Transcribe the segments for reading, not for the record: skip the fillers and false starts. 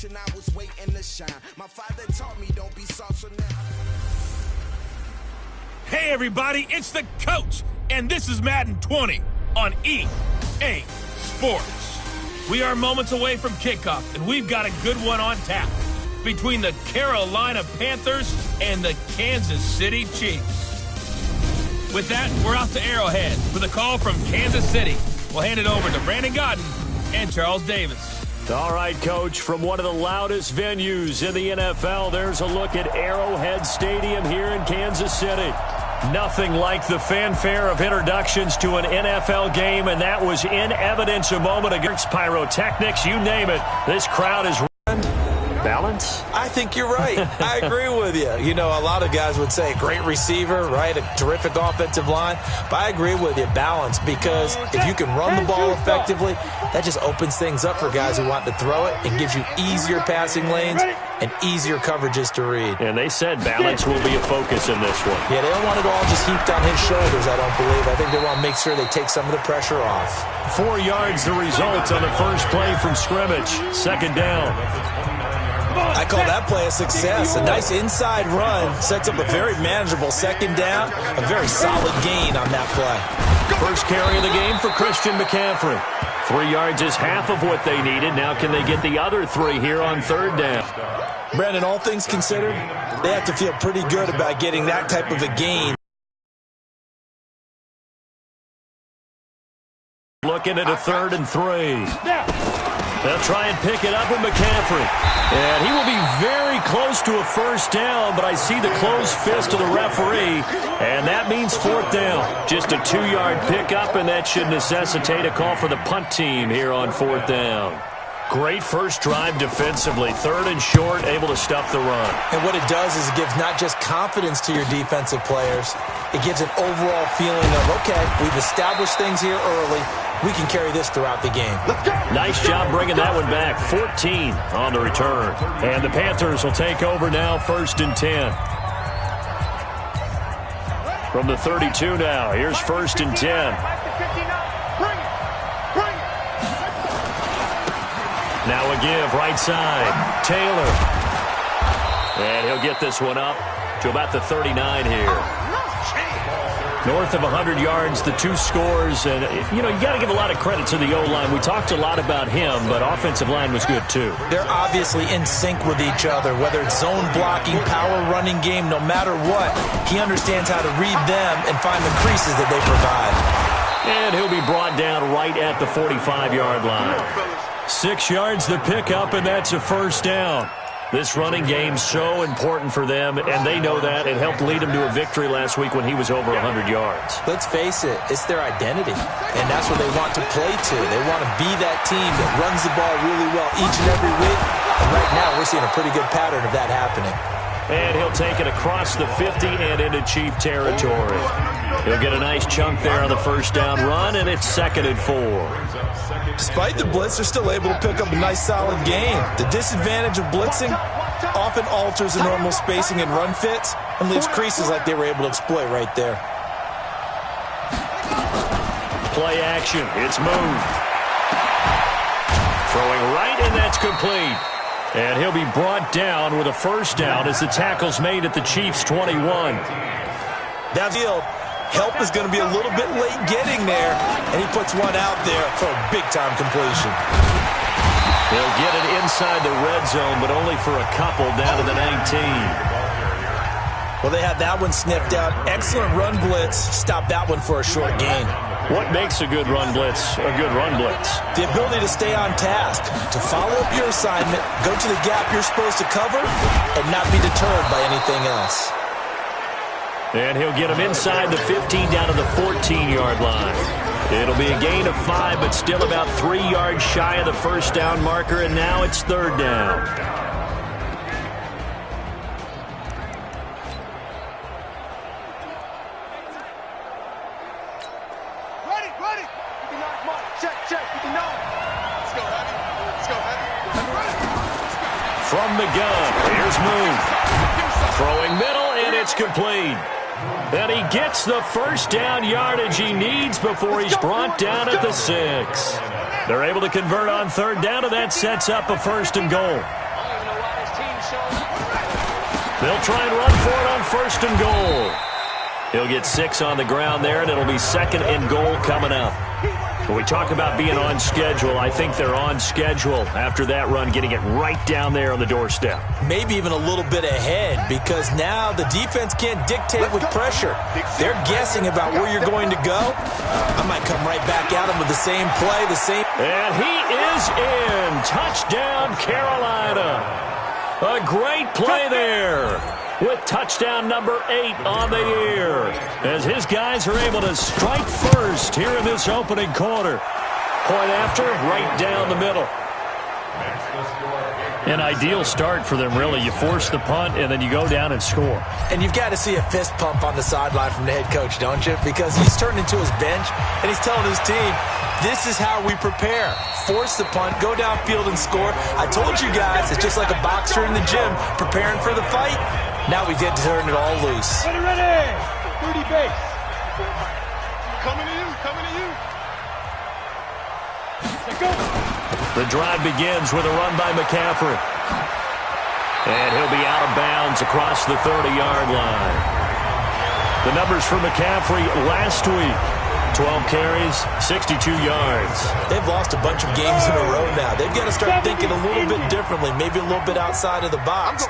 generation, I was waiting to shine. My father taught me don't be soft, so now. Hey everybody, it's the coach, and this is Madden 20 on EA Sports. We are moments away from kickoff, and we've got a good one on tap between the Carolina Panthers and the Kansas City Chiefs. With that, we're off to Arrowhead for the call from Kansas City. We'll hand it over to Brandon Godden and Charles Davis. All right, Coach, from one of the loudest venues in the NFL, there's a look at Arrowhead Stadium here in Kansas City. Nothing like the fanfare of introductions to an NFL game, and that was in evidence a moment ago. Pyrotechnics, you name it. This crowd is balance. I think you're right. I agree with you. You know, a lot of guys would say great receiver, right? A terrific offensive line. But I agree with you, balance, because if you can run the ball effectively, that just opens things up for guys who want to throw it and gives you easier passing lanes and easier coverages to read. And they said balance will be a focus in this one. Yeah, they don't want it all just heaped on his shoulders, I don't believe. I think they want to make sure they take some of the pressure off. 4 yards the result on the first play from scrimmage. Second down. I call that play a success. A nice inside run sets up a very manageable second down. A very solid gain on that play. First carry of the game for Christian McCaffrey. 3 yards is half of what they needed. Now can they get the other 3 here on third down? Brandon, all things considered, they have to feel pretty good about getting that type of a gain. Looking at a 3rd and 3. They'll try and pick it up with McCaffrey. And he will be very close to a first down, but I see the closed fist of the referee, and that means 4th down. Just a 2-yard pickup, and that should necessitate a call for the punt team here on 4th down. Great first drive defensively. 3rd and short, able to stuff the run. And what it does is it gives not just confidence to your defensive players, it gives an overall feeling of, okay, we've established things here early. We can carry this throughout the game. Nice job bringing that one back. 14 on the return. And the Panthers will take over now, 1st and 10. From the 32 now, here's 1st and 10. Now a give, right side. Taylor. And he'll get this one up to about the 39 here. North of 100 yards, the 2 scores. And, you know, you got to give a lot of credit to the O-line. We talked a lot about him, but offensive line was good, too. They're obviously in sync with each other, whether it's zone blocking, power running game, no matter what. He understands how to read them and find the creases that they provide. And he'll be brought down right at the 45-yard line. 6 yards the pickup, and that's a first down. This running game's so important for them, and they know that. It helped lead them to a victory last week when he was over 100 yards. Let's face it, it's their identity, and that's what they want to play to. They want to be that team that runs the ball really well each and every week, and right now we're seeing a pretty good pattern of that happening. And he'll take it across the 50 and into Chief territory. He'll get a nice chunk there on the first down run, and it's 2nd and 4. Despite the blitz, they're still able to pick up a nice solid gain. The disadvantage of blitzing often alters the normal spacing and run fits and leaves creases like they were able to exploit right there. Play action. It's moved. Throwing right, and that's complete. And he'll be brought down with a first down as the tackle's made at the Chiefs' 21. Downfield, help is going to be a little bit late getting there, and he puts one out there for a big-time completion. They'll get it inside the red zone, but only for a couple down to the 19. Well, they had that one sniffed out. Excellent run blitz. Stop that one for a short gain. What makes a good run blitz a good run blitz? The ability to stay on task, to follow up your assignment, go to the gap you're supposed to cover, and not be deterred by anything else. And he'll get him inside the 15 down to the 14-yard line. It'll be a gain of 5, but still about 3 yards shy of the first down marker, and now it's 3rd down. From the gun, here's Moon. Throwing middle, and it's complete. And he gets the first down yardage he needs before he's brought down at the 6. They're able to convert on 3rd down, and that sets up a 1st and goal. They'll try and run for it on 1st and goal. He'll get 6 on the ground there, and it'll be 2nd and goal coming up. When we talk about being on schedule, I think they're on schedule after that run, getting it right down there on the doorstep. Maybe even a little bit ahead, because now the defense can't dictate with pressure. They're guessing about where you're going to go. I might come right back at them with the same play, And he is in. Touchdown, Carolina. A great play there, with touchdown number 8 on the year, as his guys are able to strike first here in this opening quarter. Point after, right down the middle. An ideal start for them, really. You force the punt, and then you go down and score. And you've got to see a fist pump on the sideline from the head coach, don't you? Because he's turned into his bench, and he's telling his team, this is how we prepare. Force the punt, go downfield and score. I told you guys, it's just like a boxer in the gym preparing for the fight. Now we get to turn it all loose. Ready. 30 base. Coming to you. Let's go. The drive begins with a run by McCaffrey. And he'll be out of bounds across the 30-yard line. The numbers for McCaffrey last week: 12 carries, 62 yards. They've lost a bunch of games in a row now. They've got to start thinking a little bit differently, maybe a little bit outside of the box.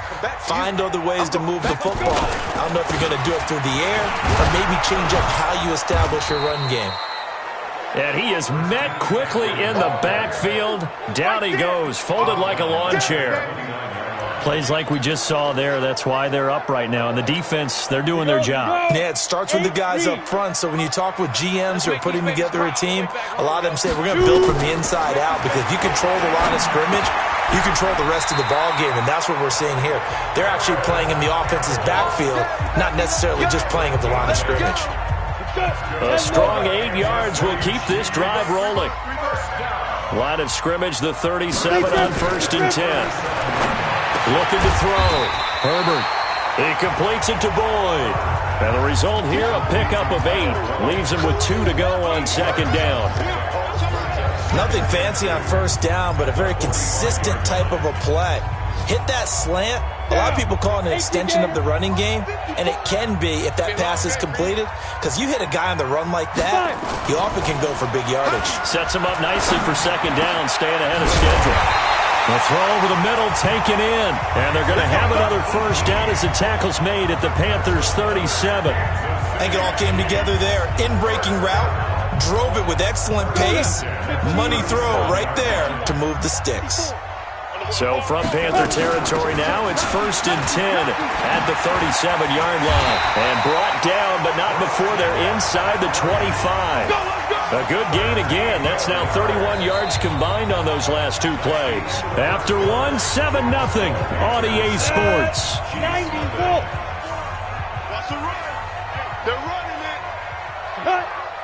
Find other ways to move the football. I don't know if you're going to do it through the air or maybe change up how you establish your run game. And he is met quickly in the backfield. Down he goes, folded like a lawn chair. Plays like we just saw there. That's why they're up right now. And the defense, they're doing their job. Yeah, it starts with the guys up front. So when you talk with GMs who are putting together a team, a lot of them say, we're going to build from the inside out, because if you control the line of scrimmage, you control the rest of the ball game, and that's what we're seeing here. They're actually playing in the offense's backfield, not necessarily just playing at the line of scrimmage. A strong 8 yards will keep this drive rolling. Line of scrimmage, the 37 on 1st and 10. Looking to throw. Herbert. He completes it to Boyd. And the result here, a pickup of 8. Leaves him with 2 to go on 2nd down. Nothing fancy on 1st down, but a very consistent type of a play. Hit that slant. A lot of people call it an extension of the running game, and it can be if that pass is completed, because you hit a guy on the run like that, he often can go for big yardage. Sets him up nicely for 2nd down, staying ahead of schedule. The throw over the middle, taken in, and they're going to have another 1st down as the tackle's made at the Panthers' 37. I think it all came together there. In-breaking route, drove it with excellent pace, money throw right there to move the sticks. So from Panther territory now, it's 1st and 10 at the 37-yard line. And brought down, but not before they're inside the 25. A good gain again. That's now 31 yards combined on those last 2 plays. After one, 7-0 on EA Sports. 90 full. What's the run? They're running it.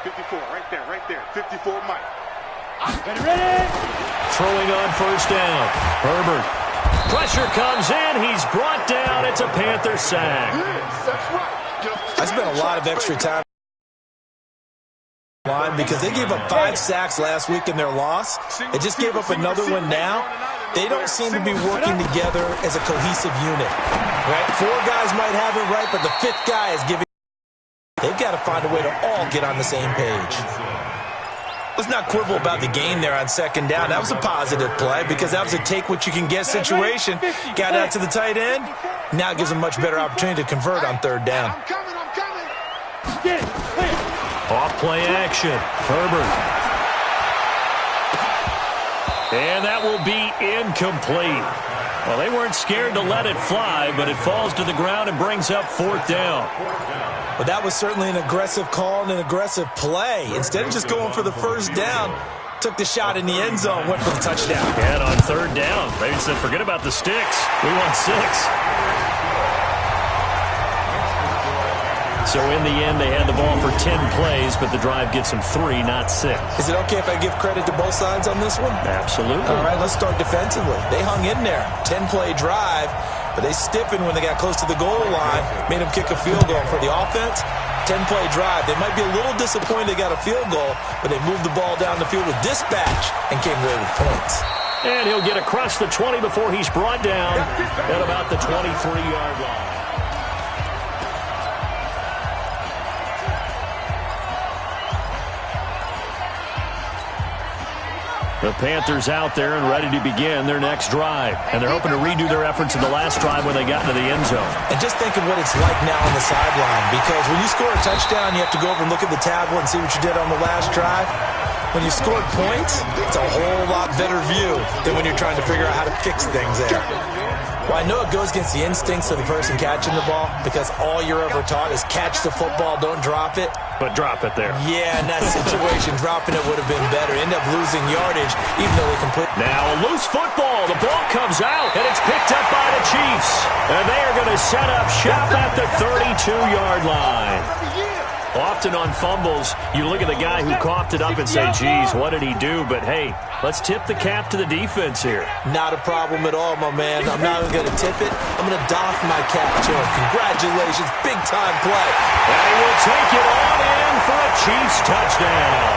54, right there. 54, Mike. Ready. Throwing on 1st down. Herbert. Pressure comes in. He's brought down. It's a Panther sack. I spent a lot of extra time because they gave up 5 sacks last week in their loss. They just gave up another one now. They don't seem to be working together as a cohesive unit. Right? 4 guys might have it right, but the 5th guy is giving. They've got to find a way to all get on the same page. Let's not quibble about the gain there on 2nd down. That was a positive play because that was a take-what-you-can-get situation. Got out to the tight end. Now it gives them a much better opportunity to convert on 3rd down. Off play action. Herbert. And that will be incomplete. Well, they weren't scared to let it fly, but it falls to the ground and brings up 4th down. But that was certainly an aggressive call and an aggressive play. Instead of just going for the 1st down, took the shot in the end zone, went for the touchdown. And on 3rd down, they said, forget about the sticks. We want 6. So in the end, they had the ball for 10 plays, but the drive gets them 3, not 6. Is it okay if I give credit to both sides on this one? Absolutely. All right, let's start defensively. They hung in there. 10-play drive, but they stiffened when they got close to the goal line, made them kick a field goal. For the offense, 10-play drive. They might be a little disappointed they got a field goal, but they moved the ball down the field with dispatch and came away with points. And he'll get across the 20 before he's brought down at about the 23-yard line. The Panthers out there and ready to begin their next drive. And they're hoping to redo their efforts in the last drive when they got into the end zone. And just think of what it's like now on the sideline. Because when you score a touchdown, you have to go over and look at the tablet and see what you did on the last drive. When you scored points, it's a whole lot better view than when you're trying to figure out how to fix things there. Well, I know it goes against the instincts of the person catching the ball because all you're ever taught is catch the football, don't drop it. But drop it there. Yeah, in that situation, dropping it would have been better. End up losing yardage, even though they complete. Now a loose football. The ball comes out, and it's picked up by the Chiefs. And they are going to set up shop at the 32-yard line. Often on fumbles, you look at the guy who coughed it up and say, geez, what did he do? But, hey, let's tip the cap to the defense here. Not a problem at all, my man. I'm not even going to tip it. I'm going to doff my cap to him. Congratulations. Big-time play. And he will take it on in for a Chiefs touchdown.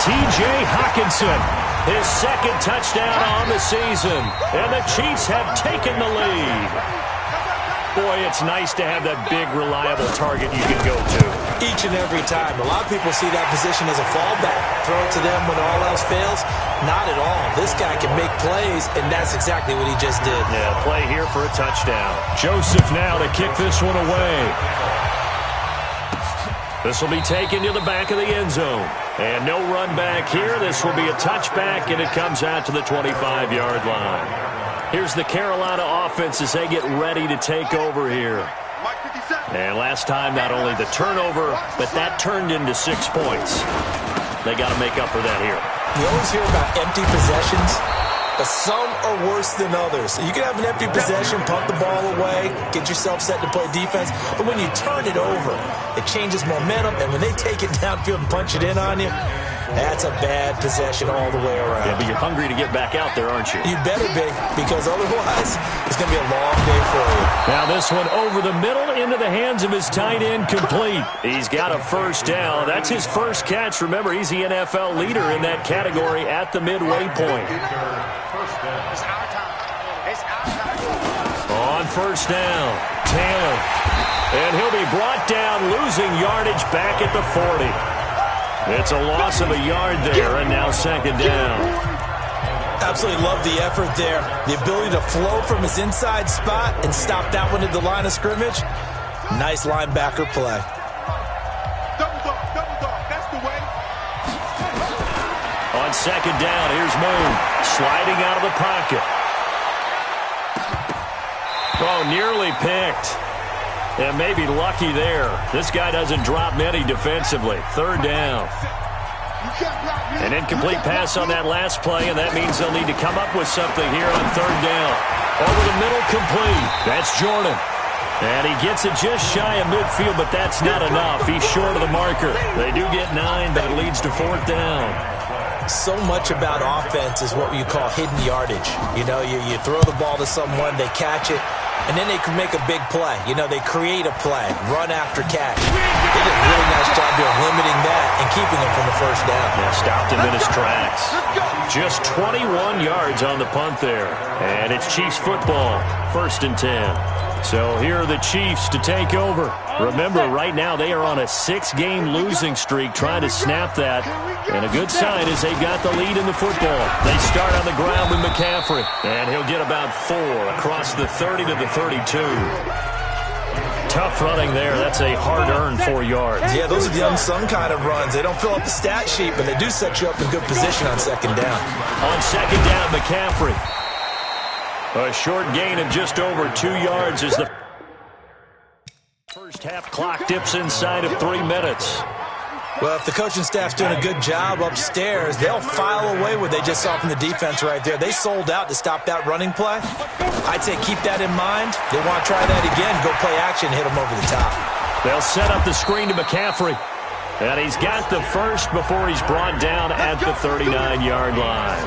T.J. Hockenson, his second touchdown on the season. And the Chiefs have taken the lead. Boy, it's nice to have that big, reliable target you can go to. Each and every time. A lot of people see that position as a fallback. Throw it to them when all else fails. Not at all. This guy can make plays, and that's exactly what he just did. Yeah, play here for a touchdown. Joseph now to kick this one away. This will be taken to the back of the end zone. And no run back here. This will be a touchback, and it comes out to the 25-yard line. Here's the Carolina offense as they get ready to take over here. And last time, not only the turnover, but that turned into 6 points. They got to make up for that here. You always hear about empty possessions, but some are worse than others. You can have an empty possession, pump the ball away, get yourself set to play defense, but when you turn it over, it changes momentum, and when they take it downfield and punch it in on you, that's a bad possession all the way around. Yeah, but you're hungry to get back out there, aren't you? You better be, because otherwise it's going to be a long day for you. Now this one over the middle into the hands of his tight end, complete. He's got a first down. That's his first catch. Remember, he's the NFL leader in that category at the midway point. On first down, Taylor. And he'll be brought down, losing yardage back at the 40. It's a loss of a yard there, and now second down. Absolutely love the effort there. The ability to flow from his inside spot and stop that one at the line of scrimmage. Nice linebacker play. Double dog, that's the way. On second down, here's Moon, sliding out of the pocket. Oh, nearly picked. And maybe lucky there. This guy doesn't drop many defensively. Third down. An incomplete pass on that last play, and that means they'll need to come up with something here on third down. Over the middle, complete. That's Jordan. And he gets it just shy of midfield, but that's not enough. He's short of the marker. They do get 9, but it leads to fourth down. So much about offense is what you call hidden yardage. You know, you throw the ball to someone, they catch it, and then they can make a big play. You know, they create a play, run after catch. They did a really nice job here of limiting that and keeping him from the first down. Yeah, stopped him in his tracks. Just 21 yards on the punt there. And it's Chiefs football, 1st and 10. So here are the Chiefs to take over. Remember, right now they are on a 6-game losing streak, trying to snap that. And a good sign is they've got the lead in the football. They start on the ground with McCaffrey. And he'll get about 4 across the 30 to the 32. Tough running there. That's a hard-earned 4 yards. Yeah, those are the unsung kind of runs. They don't fill up the stat sheet, but they do set you up in good position on second down. On second down, McCaffrey. A short gain of just over 2 yards as the first half clock dips inside of 3 minutes. Well, if the coaching staff's doing a good job upstairs, they'll file away what they just saw from the defense right there. They sold out to stop that running play. I'd say keep that in mind. They want to try that again, go play action, hit them over the top. They'll set up the screen to McCaffrey. And he's got the first before he's brought down at the 39-yard line.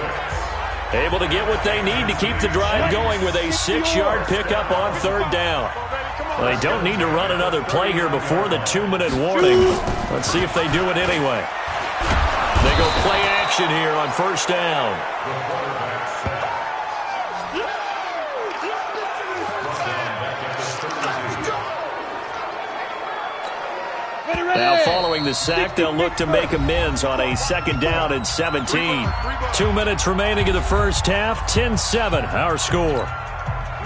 Able to get what they need to keep the drive going with a 6-yard pickup on third down. Well, they don't need to run another play here before the 2-minute warning. Let's see if they do it anyway. They go play action here on first down. Now following the sack, they'll look to make amends on a second down and 17. 2 minutes remaining in the first half, 10-7 our score.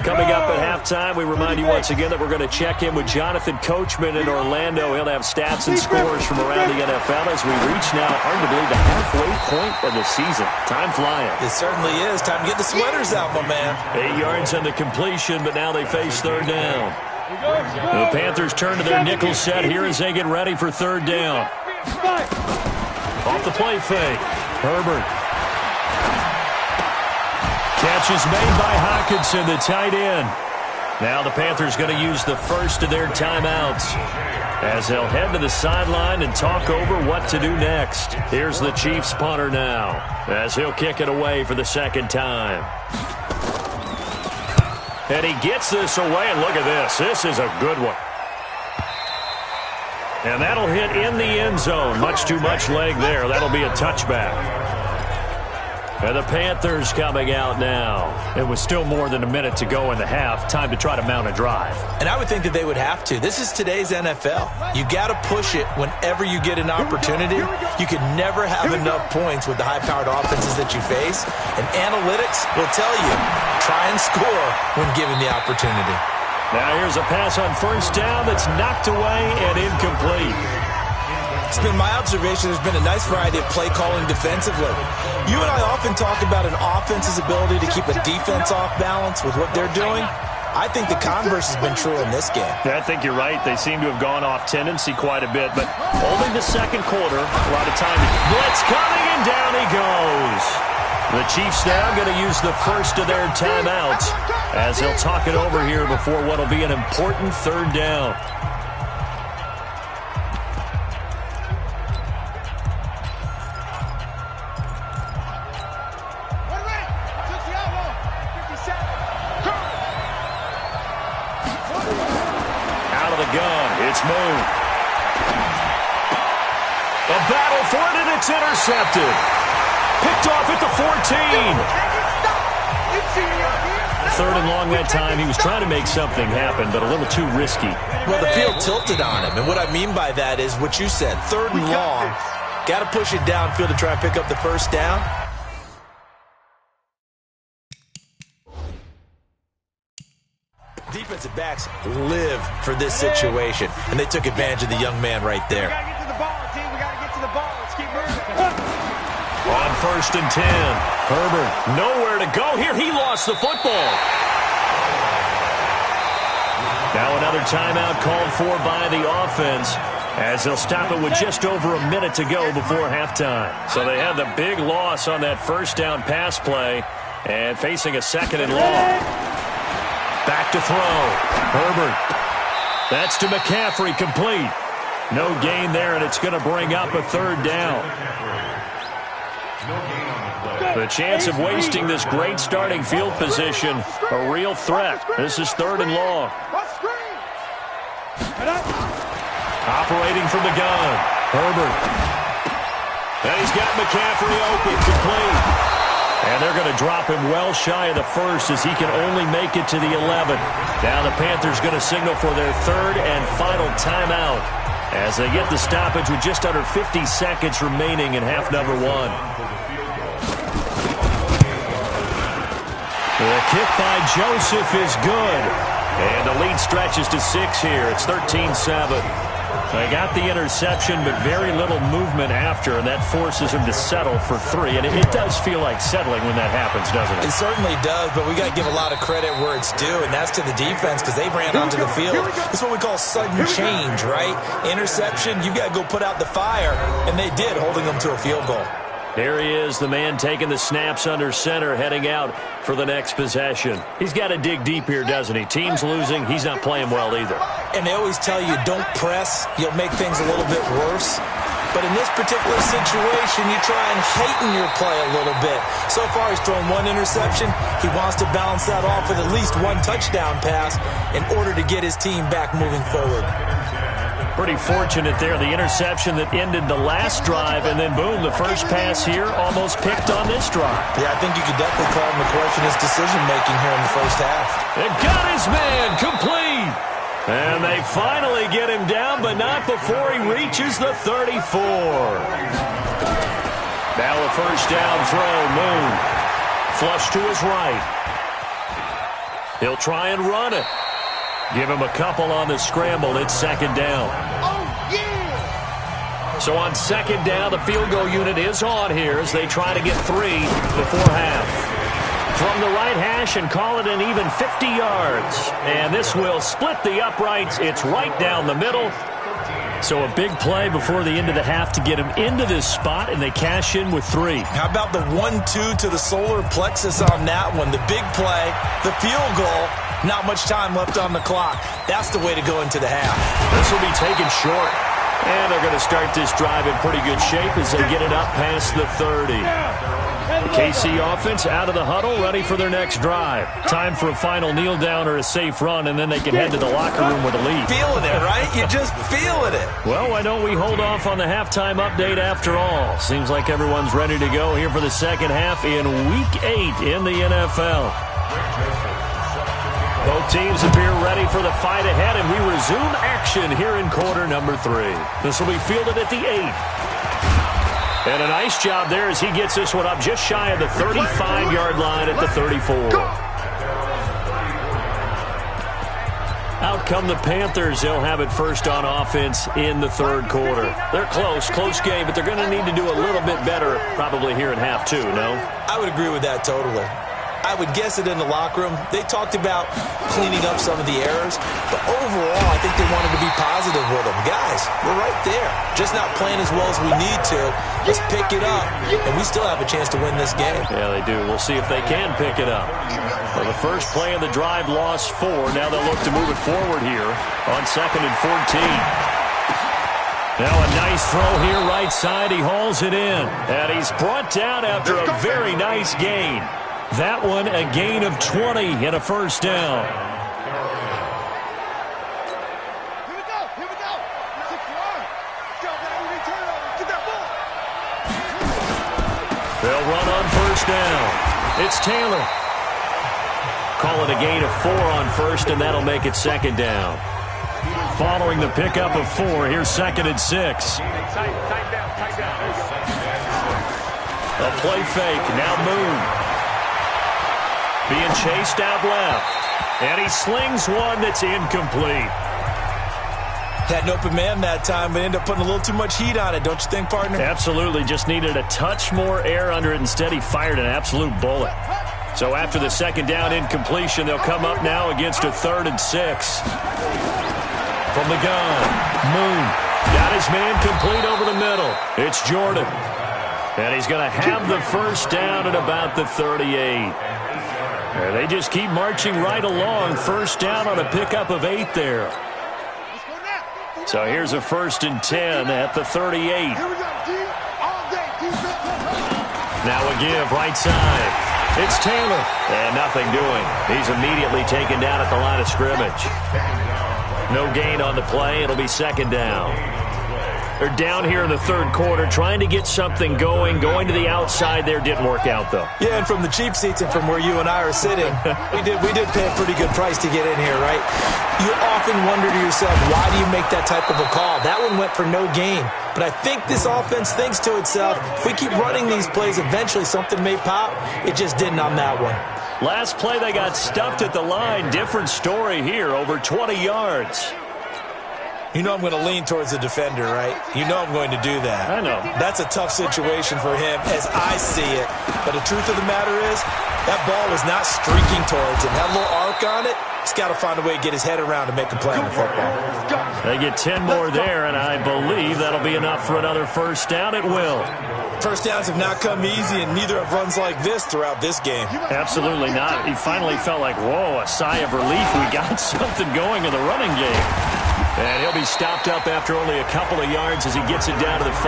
Coming up at halftime, we remind you once again that we're going to check in with Jonathan Coachman in Orlando. He'll have stats and scores from around the NFL as we reach now, hard to believe, the halfway point of the season. Time flying. It certainly is. Time to get the sweaters out, my man. 8 yards on the completion, but now they face third down. The Panthers turn to their nickel set here as they get ready for third down. Off the play fake. Herbert. Catch is made by Hockenson, the tight end. Now the Panthers going to use the first of their timeouts as they'll head to the sideline and talk over what to do next. Here's the Chiefs punter now as he'll kick it away for the second time. And he gets this away, and look at this. This is a good one. And that'll hit in the end zone. Much too much leg there. That'll be a touchback. And the Panthers coming out now. It was still more than a minute to go in the half. Time to try to mount a drive. And I would think that they would have to. This is today's NFL. You got to push it whenever you get an opportunity. You can never have enough points with the high-powered offenses that you face. And analytics will tell you, try and score when given the opportunity. Now here's a pass on first down that's knocked away and incomplete. It's been my observation there's been a nice variety of play calling defensively. You and I often talk about an offense's ability to keep a defense off balance with what they're doing. I think the converse has been true in this game. Yeah, I think you're right. They seem to have gone off tendency quite a bit, but only the second quarter, a lot of time. Blitz coming, and down he goes. The Chiefs now going to use the first of their timeouts as they'll talk it over here before what will be an important third down. Moved. A battle for it, and it's intercepted. Picked off at the 14. Third and long that time. He was trying to make something happen, but a little too risky. Well, the field tilted on him, and what I mean by that is what you said. Third and long. Got to push it downfield to try and pick up the first down. Defensive backs live for this situation, and they took advantage of the young man right there. We got to get to the ball, team. We got to get to the ball. Let's keep moving. On first and 10, Herbert nowhere to go here. He lost the football. Now another timeout called for by the offense as they'll stop it with just over a minute to go before halftime. So they had the big loss on that first down pass play and facing a second and long. Back to throw. Herbert. That's to McCaffrey, complete. No gain there, and it's going to bring up a third down. The chance of wasting this great starting field position, a real threat. This is third and long. Operating from the gun. Herbert. And he's got McCaffrey open, complete. And they're going to drop him well shy of the first as he can only make it to the 11. Now the Panthers going to signal for their third and final timeout as they get the stoppage with just under 50 seconds remaining in half number one. The kick by Joseph is good. And the lead stretches to 6 here. It's 13-7. They got the interception, but very little movement after, and that forces him to settle for 3. And it does feel like settling when that happens, doesn't it? It certainly does, but we got to give a lot of credit where it's due, and that's to the defense because they ran onto the field. It's what we call sudden change, right? Interception, you got to go put out the fire, and they did, holding them to a field goal. Here he is, the man taking the snaps under center, heading out for the next possession. He's got to dig deep here, doesn't he? Team's losing. He's not playing well either. And they always tell you, don't press. You'll make things a little bit worse. But in this particular situation, you try and heighten your play a little bit. So far, he's thrown 1 interception. He wants to balance that off with at least 1 touchdown pass in order to get his team back moving forward. Pretty fortunate there. The interception that ended the last drive, and then boom, the first pass here almost picked on this drive. Yeah, I think you could definitely call him to question his decision-making here in the first half. It got his man complete. And they finally get him down, but not before he reaches the 34. Now a first down throw. Moon. Flush to his right. He'll try and run it. Give him a couple on the scramble. It's second down. Oh, yeah! So on second down, the field goal unit is on here as they try to get 3 before half. From the right hash and call it an even 50 yards. And this will split the uprights. It's right down the middle. So a big play before the end of the half to get him into this spot, and they cash in with 3. How about the 1-2 to the solar plexus on that one? The big play, the field goal, not much time left on the clock. That's the way to go into the half. This will be taken short. And they're going to start this drive in pretty good shape as they get it up past the 30. The KC offense out of the huddle, ready for their next drive. Time for a final kneel down or a safe run, and then they can head to the locker room with a lead. Feeling it, right? You're just feeling it. Well, why don't we hold off on the halftime update after all? Seems like everyone's ready to go here for the second half in Week 8 in the NFL. Both teams appear ready for the fight ahead, and we resume action here in quarter number 3. This will be fielded at the 8. And a nice job there as he gets this one up just shy of the 35-yard line at the 34. Out come the Panthers. They'll have it first on offense in the third quarter. They're close game, but they're going to need to do a little bit better probably here in half 2, no? I would agree with that totally. I would guess it in the locker room. They talked about cleaning up some of the errors, but overall, I think they wanted to be positive with them. Guys, we're right there. Just not playing as well as we need to. Let's pick it up, and we still have a chance to win this game. Yeah, they do. We'll see if they can pick it up. Well, the first play of the drive lost 4. Now they'll look to move it forward here on 2nd and 14. Now a nice throw here right side. He hauls it in, and he's brought down after a very nice gain. That one a gain of 20 and a first down. Here we go. 6 yards. Get that ball. They'll run on first down. It's Taylor. Call it a gain of 4 on first, and that'll make it second down. Following the pickup of 4, here's 2nd and 6. Tight down. A play fake. Now Moon. Being chased out left. And he slings one that's incomplete. Had an open man that time, but ended up putting a little too much heat on it, don't you think, partner? Absolutely. Just needed a touch more air under it. Instead, he fired an absolute bullet. So after the second down incompletion, they'll come up now against a 3rd and 6. From the gun, Moon got his man complete over the middle. It's Jordan. And he's going to have the first down at about the 38. They just keep marching right along. First down on a pickup of 8 there. So here's a 1st and 10 at the 38. Now a give right side. It's Taylor. And nothing doing. He's immediately taken down at the line of scrimmage. No gain on the play. It'll be second down. They're down here in the third quarter trying to get something going. Going to the outside there didn't work out, though. Yeah, and from the cheap seats and from where you and I are sitting, we did pay a pretty good price to get in here, right? You often wonder to yourself, why do you make that type of a call? That one went for no gain. But I think this offense thinks to itself, if we keep running these plays, eventually something may pop. It just didn't on that one. Last play, they got stuffed at the line. Different story here, over 20 yards. You know I'm going to lean towards the defender, right? You know I'm going to do that. I know. That's a tough situation for him as I see it. But the truth of the matter is, that ball was not streaking towards him. That little arc on it, he's got to find a way to get his head around to make a play on the football. They get 10 more there, and I believe that'll be enough for another first down. It will. First downs have not come easy, and neither have runs like this throughout this game. Absolutely not. He finally felt like, whoa, a sigh of relief. We got something going in the running game. And he'll be stopped up after only a couple of yards as he gets it down to the 5.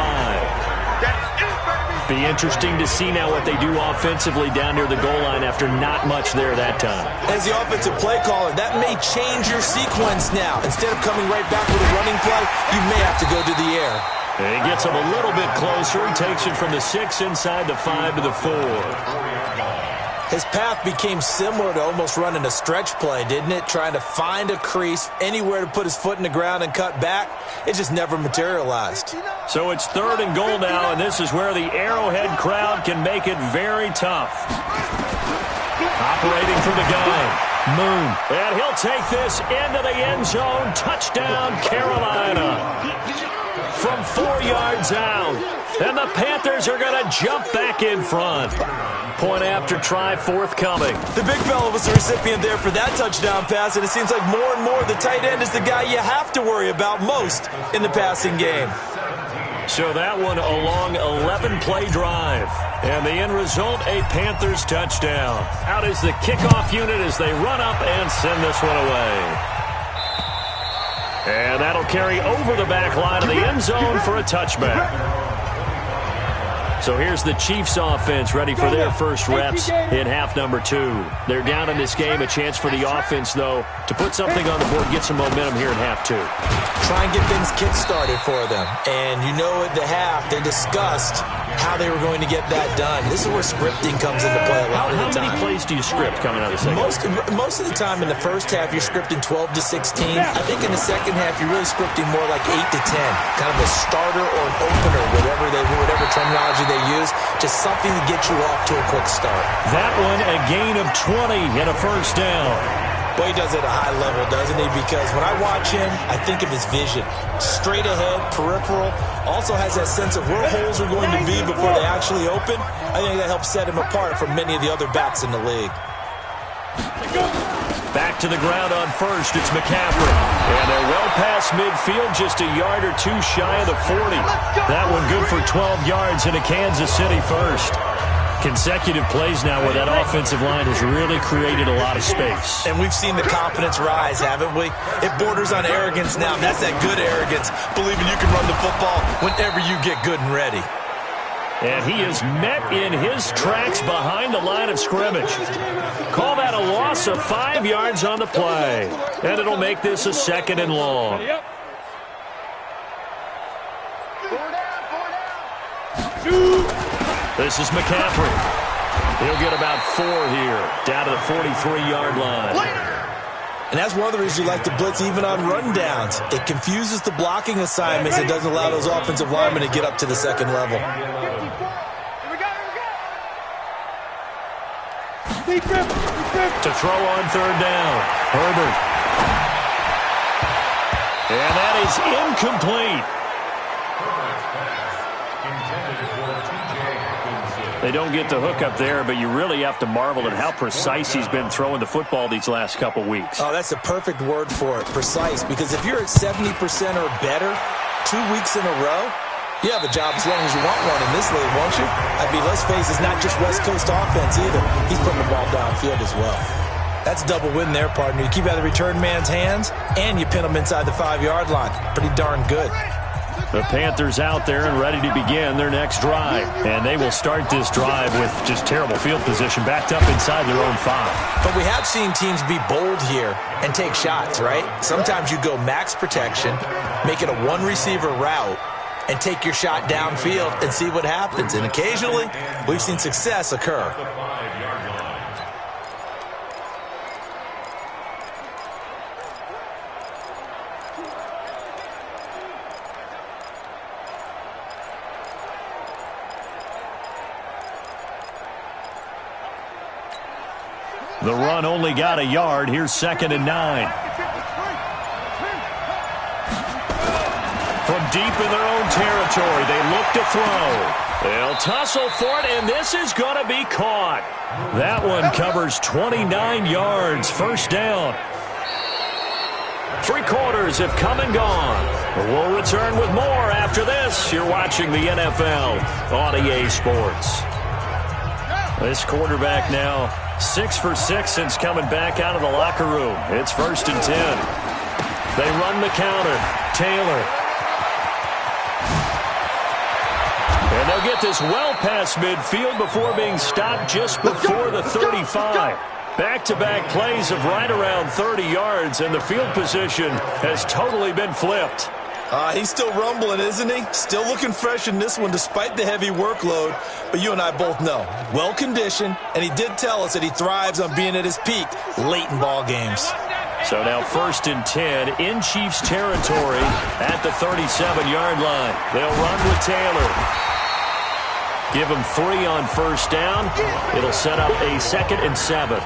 That's it, baby. Be interesting to see now what they do offensively down near the goal line after not much there that time. As the offensive play caller, that may change your sequence now. Instead of coming right back with a running play, you may have to go to the air. And he gets him a little bit closer. He takes it from the 6 inside the 5 to the 4. His path became similar to almost running a stretch play, didn't it? Trying to find a crease, anywhere to put his foot in the ground and cut back. It just never materialized. So it's 3rd and goal now, and this is where the Arrowhead crowd can make it very tough. Operating from the gun, Moon. And he'll take this into the end zone. Touchdown, Carolina. From 4 yards out. And the Panthers are going to jump back in front. Point after try forthcoming. The big fella was the recipient there for that touchdown pass, and it seems like more and more the tight end is the guy you have to worry about most in the passing game. So that one a long 11-play drive. And the end result, a Panthers touchdown. Out is the kickoff unit as they run up and send this one away. And that'll carry over the back line of the end zone for a touchback. So here's the Chiefs offense ready for their first reps in half number 2. They're down in this game. A chance for the offense, though, to put something on the board, get some momentum here in half 2. Try and get things kick-started for them. And you know at the half, they discussed how they were going to get that done. This is where scripting comes into play a lot of the time. How many plays do you script coming out of the second? Most of the time in the first half, you're scripting 12 to 16. I think in the second half, you're really scripting more like 8 to 10. Kind of a starter or an opener, whatever terminology they use. Just something to get you off to a quick start. That one, a gain of 20 and a first down. Well, he does it at a high level, doesn't he? Because when I watch him, I think of his vision. Straight ahead, peripheral. Also has that sense of where holes are going to be before they actually open. I think that helps set him apart from many of the other backs in the league. Back to the ground on first, it's McCaffrey. And they're well past midfield, just a yard or two shy of the 40. That one good for 12 yards into Kansas City first. Consecutive plays now where that offensive line has really created a lot of space. And we've seen the confidence rise, haven't we? It borders on arrogance now. That's that good arrogance, believing you can run the football whenever you get good and ready. And he is met in his tracks behind the line of scrimmage. Call that a loss of 5 yards on the play. And it'll make this a 2nd and long. This is McCaffrey. He'll get about 4 here, down to the 43-yard line. And that's one of the reasons you like to blitz even on rundowns. It confuses the blocking assignments. It doesn't allow those offensive linemen to get up to the second level. To throw on 3rd down, Herbert. And that is incomplete. They don't get the hook up there, but you really have to marvel at how precise he's been throwing the football these last couple weeks. Oh, that's the perfect word for it, precise, because if you're at 70% or better 2 weeks in a row, you have a job as long as you want one in this league, won't you? I mean, let's face it, it's not just West Coast offense either. He's putting the ball downfield as well. That's a double win there, partner. You keep out of the return man's hands, and you pin him inside the 5-yard line. Pretty darn good. The Panthers out there and ready to begin their next drive. And they will start this drive with just terrible field position, backed up inside their own 5. But we have seen teams be bold here and take shots, right? Sometimes you go max protection, make it a one-receiver route, and take your shot downfield and see what happens. And occasionally, we've seen success occur. The run only got a yard. Here's 2nd and 9. From deep in their own territory, they look to throw. They'll tussle for it, and this is going to be caught. That one covers 29 yards. First down. 3 quarters have come and gone. We'll return with more after this. You're watching the NFL on EA Sports. This quarterback now 6 for 6 since coming back out of the locker room. It's 1st and 10. They run the counter. Taylor. And they'll get this well past midfield before being stopped just before the 35. Back-to-back plays of right around 30 yards, and the field position has totally been flipped. He's still rumbling, isn't he? Still looking fresh in this one despite the heavy workload. But you and I both know, well-conditioned, and he did tell us that he thrives on being at his peak late in ball games. So now 1st and 10 in Chiefs territory at the 37-yard line. They'll run with Taylor. Give him 3 on 1st down. It'll set up a 2nd and 7.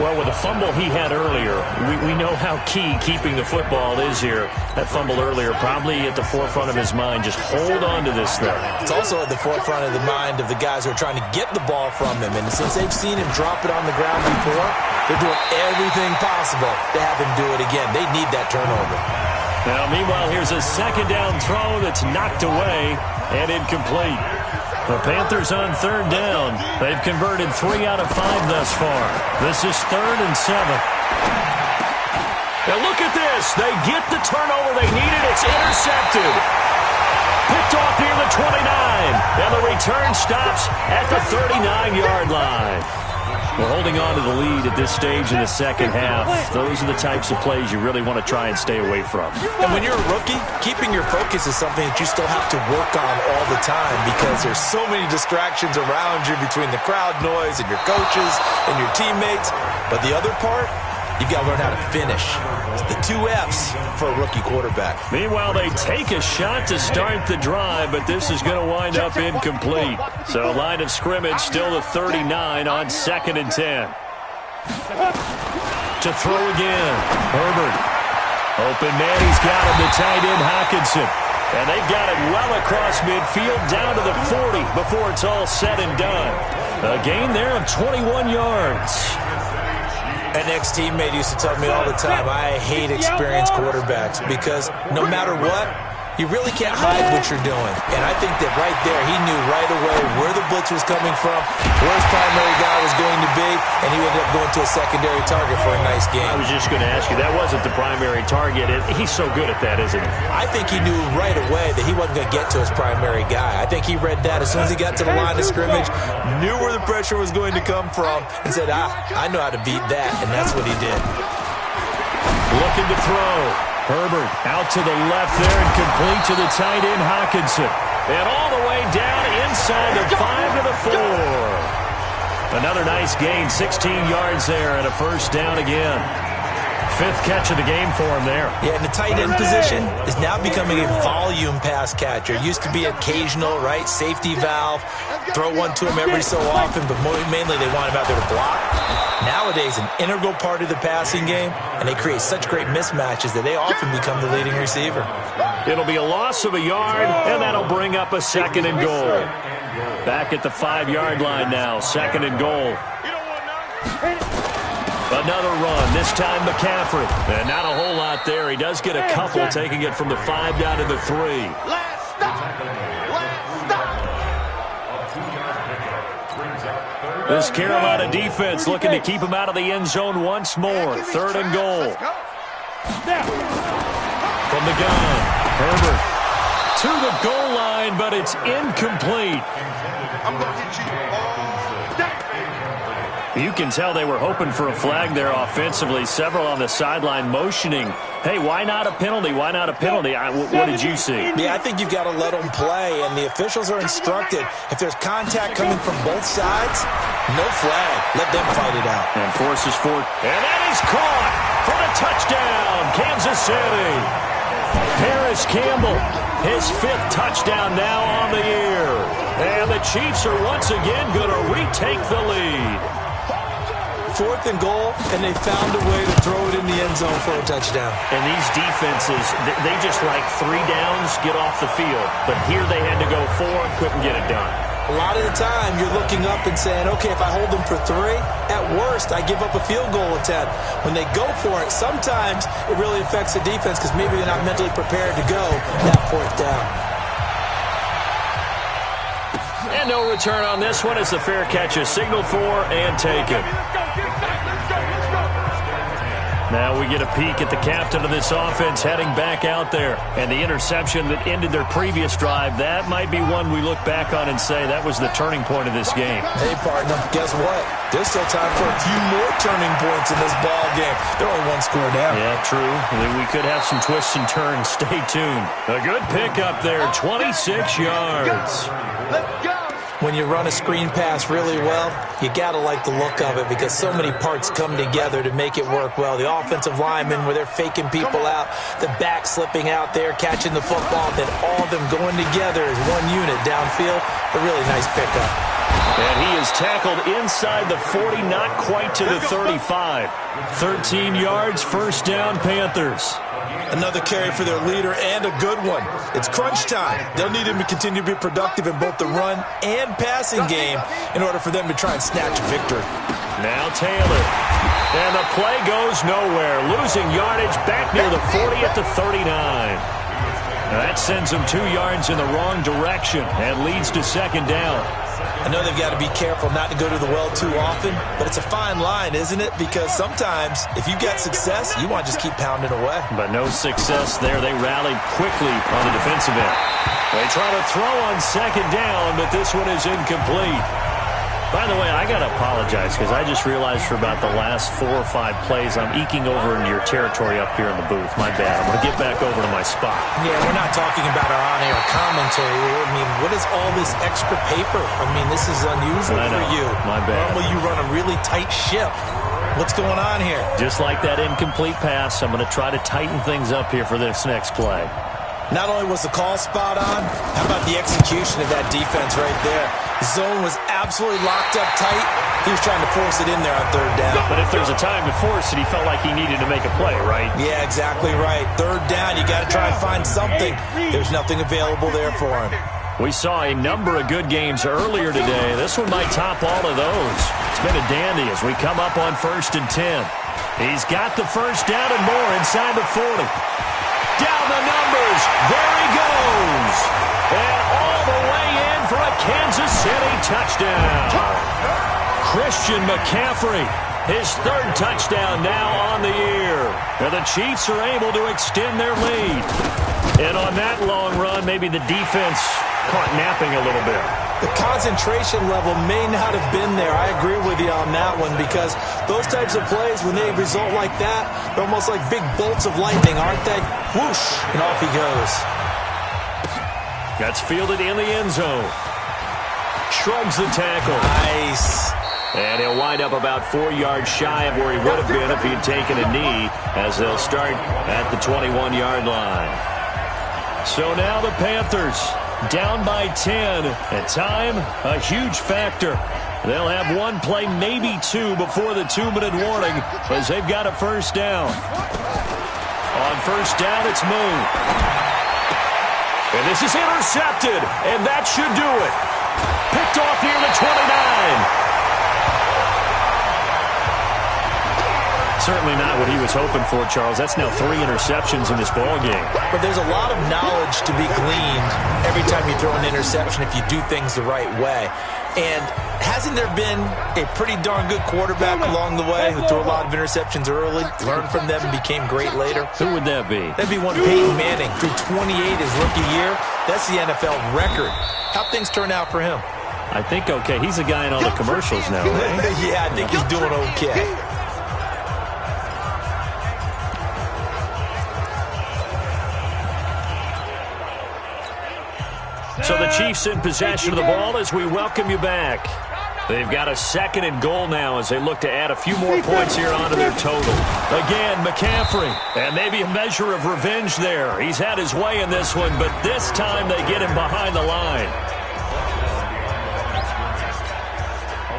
Well, with the fumble he had earlier, we know how key keeping the football is here. That fumble earlier probably at the forefront of his mind. Just hold on to this thing. It's also at the forefront of the mind of the guys who are trying to get the ball from him. And since they've seen him drop it on the ground before, they're doing everything possible to have him do it again. They need that turnover. Now, meanwhile, here's a 2nd down throw that's knocked away and incomplete. The Panthers on 3rd down. They've converted 3 out of 5 thus far. This is 3rd and 7. Now look at this. They get the turnover they needed. It's intercepted. Picked off near the 29. And the return stops at the 39-yard line. We're holding on to the lead at this stage in the second half. Those are the types of plays you really want to try and stay away from. And when you're a rookie, keeping your focus is something that you still have to work on all the time because there's so many distractions around you between the crowd noise and your coaches and your teammates. But the other part, you've got to learn how to finish. It's the 2 F's for a rookie quarterback. Meanwhile, they take a shot to start the drive, but this is going to wind up incomplete. So line of scrimmage still the 39 on 2nd and 10. To throw again. Herbert. Open man, he's got him, the tight end Hockenson. And they've got it well across midfield down to the 40 before it's all said and done. A gain there of 21 yards. An ex-teammate used to tell me all the time, I hate experienced quarterbacks because no matter what, you really can't hide what you're doing. And I think that right there, he knew right away where the blitz was coming from, where his primary guy was going to be, and he ended up going to a secondary target for a nice game. I was just going to ask you, that wasn't the primary target. He's so good at that, isn't he? I think he knew right away that he wasn't going to get to his primary guy. I think he read that as soon as he got to the line of scrimmage, knew where the pressure was going to come from, and said, I know how to beat that, and that's what he did. Looking to throw. Herbert out to the left there and complete to the tight end Hockenson. And all the way down inside the 5 to the 4. Another nice gain, 16 yards there and a 1st down again. 5th catch of the game for him there. Yeah, and the tight end position is now becoming a volume pass catcher. Used to be occasional, right, safety valve. Throw one to him every so often, but mainly they want him out there to block. Nowadays, an integral part of the passing game, and they create such great mismatches that they often become the leading receiver. It'll be a loss of a yard, and that'll bring up a 2nd and goal. Back at the 5-yard line now, 2nd and goal. Another run, this time McCaffrey. And not a whole lot there. He does get a couple, taking it from the 5 down to the 3. This Carolina defense looking to keep him out of the end zone once more. 3rd and goal. From the gun, Herbert to the goal line, but it's incomplete. I'm going to hit you all day. You can tell they were hoping for a flag there offensively. Several on the sideline motioning, hey, why not a penalty? Why not a penalty? What did you see? Yeah, I think you've got to let them play, and the officials are instructed. If there's contact coming from both sides, no flag. Let them fight it out. And forces forward. And that is caught for the touchdown, Kansas City. Paris Campbell, his 5th touchdown now on the year. And the Chiefs are once again going to retake the lead. 4th and goal, and they found a way to throw it in the end zone for a touchdown. And these defenses, they just like 3 downs, get off the field. But here they had to go 4 and couldn't get it done. A lot of the time, you're looking up and saying, okay, if I hold them for 3, at worst, I give up a field goal attempt. When they go for it, sometimes it really affects the defense because maybe they're not mentally prepared to go that 4th down. And no return on this one as the fair catch is signaled for and taken. Now we get a peek at the captain of this offense heading back out there. And the interception that ended their previous drive, that might be one we look back on and say that was the turning point of this game. Hey, partner, guess what? There's still time for a few more turning points in this ball game. They're only one score down. Yeah, true. We could have some twists and turns. Stay tuned. A good pickup there, 26 yards. Let's go. When you run a screen pass really well, you got to like the look of it because so many parts come together to make it work well. The offensive linemen, where they're faking people out, the back slipping out there, catching the football, then all of them going together as one unit downfield. A really nice pickup. And he is tackled inside the 40, not quite to the 35. 13 yards, first down, Panthers. Another carry for their leader and a good one. It's crunch time. They'll need him to continue to be productive in both the run and passing game in order for them to try and snatch a victory. Now Taylor. And the play goes nowhere. Losing yardage back near the 40 at the 39. That sends them 2 yards in the wrong direction and leads to second down. I know they've got to be careful not to go to the well too often, but it's a fine line, isn't it? Because sometimes, if you've got success, you want to just keep pounding away. But no success there. They rallied quickly on the defensive end. They try to throw on second down, but this one is incomplete. By the way, I got to apologize because I just realized for about the last 4 or 5 plays, I'm eking over into your territory up here in the booth. My bad. I'm going to get back over to my spot. Yeah, we're not talking about our on-air commentary. I mean, what is all this extra paper? I mean, this is unusual for you. My bad. Normally you run a really tight ship. What's going on here? Just like that incomplete pass, I'm going to try to tighten things up here for this next play. Not only was the call spot on, how about the execution of that defense right there? The zone was absolutely locked up tight. He was trying to force it in there on third down. But if there's a time to force it, he felt like he needed to make a play, right? Yeah, exactly right. Third down, you got to try and find something. There's nothing available there for him. We saw a number of good games earlier today. This one might top all of those. It's been a dandy as we come up on 1st and 10. He's got the first down and more inside the 40. Down the numbers. There he goes. And all the way in for a Kansas City touchdown. Christian McCaffrey, his 3rd touchdown now on the year. And the Chiefs are able to extend their lead. And on that long run, maybe the defense caught napping a little bit. The concentration level may not have been there. I agree with you on that one because those types of plays, when they result like that, they're almost like big bolts of lightning, aren't they? Whoosh, and off he goes. That's fielded in the end zone. Shrugs the tackle. Nice. And he'll wind up about 4 yards shy of where he would have been if he had taken a knee, as they'll start at the 21-yard line. So now the Panthers down by 10. At time, a huge factor. They'll have 1 play, maybe 2, before the 2-minute warning, as they've got a first down. On first down, it's Moon. And this is intercepted, and that should do it. Picked off near the 29. Certainly not what he was hoping for, Charles. That's now 3 interceptions in this ball game. But there's a lot of knowledge to be gleaned every time you throw an interception if you do things the right way. And hasn't there been a pretty darn good quarterback along the way who threw a lot of interceptions early, learned from them, and became great later? Who would that be? That'd be one Peyton Manning. Threw 28 his rookie year. That's the NFL record. How'd things turn out for him? I think okay. He's a guy in all the commercials now, right? Yeah, I think he's doing okay. So the Chiefs in possession of the ball as we welcome you back. They've got a 2nd and goal now as they look to add a few more points here onto their total. Again, McCaffrey. And maybe a measure of revenge there. He's had his way in this one, but this time they get him behind the line.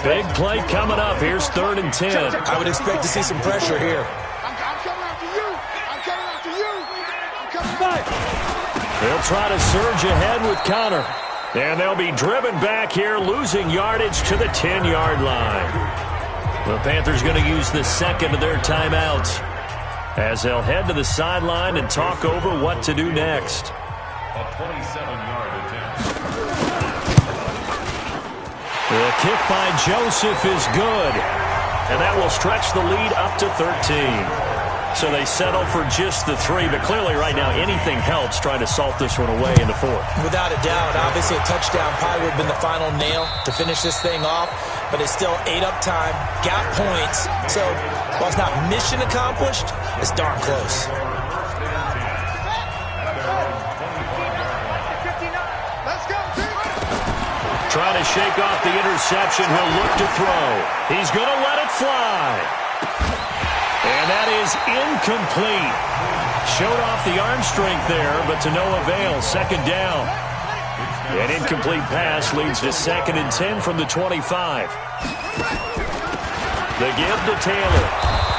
Big play coming up. Here's 3rd and 10. I would expect to see some pressure here. I'm coming after you. I'm coming after you. I'm coming back. They'll try to surge ahead with Connor. And they'll be driven back here, losing yardage to the 10-yard line. The Panthers going to use the 2nd of their timeouts as they'll head to the sideline and talk over what to do next. A 27-yard attempt. The kick by Joseph is good. And that will stretch the lead up to 13. So they settle for just the 3, but clearly right now anything helps trying to salt this one away in the 4th. Without a doubt, obviously a touchdown probably would have been the final nail to finish this thing off, but it's still ate up time, got points, so while it's not mission accomplished, it's darn close. Trying to shake off the interception. He'll look to throw. He's going to let it fly. And that is incomplete. Showed off the arm strength there, but to no avail. 2nd down. An incomplete pass leads to 2nd and 10 from the 25. The give to Taylor.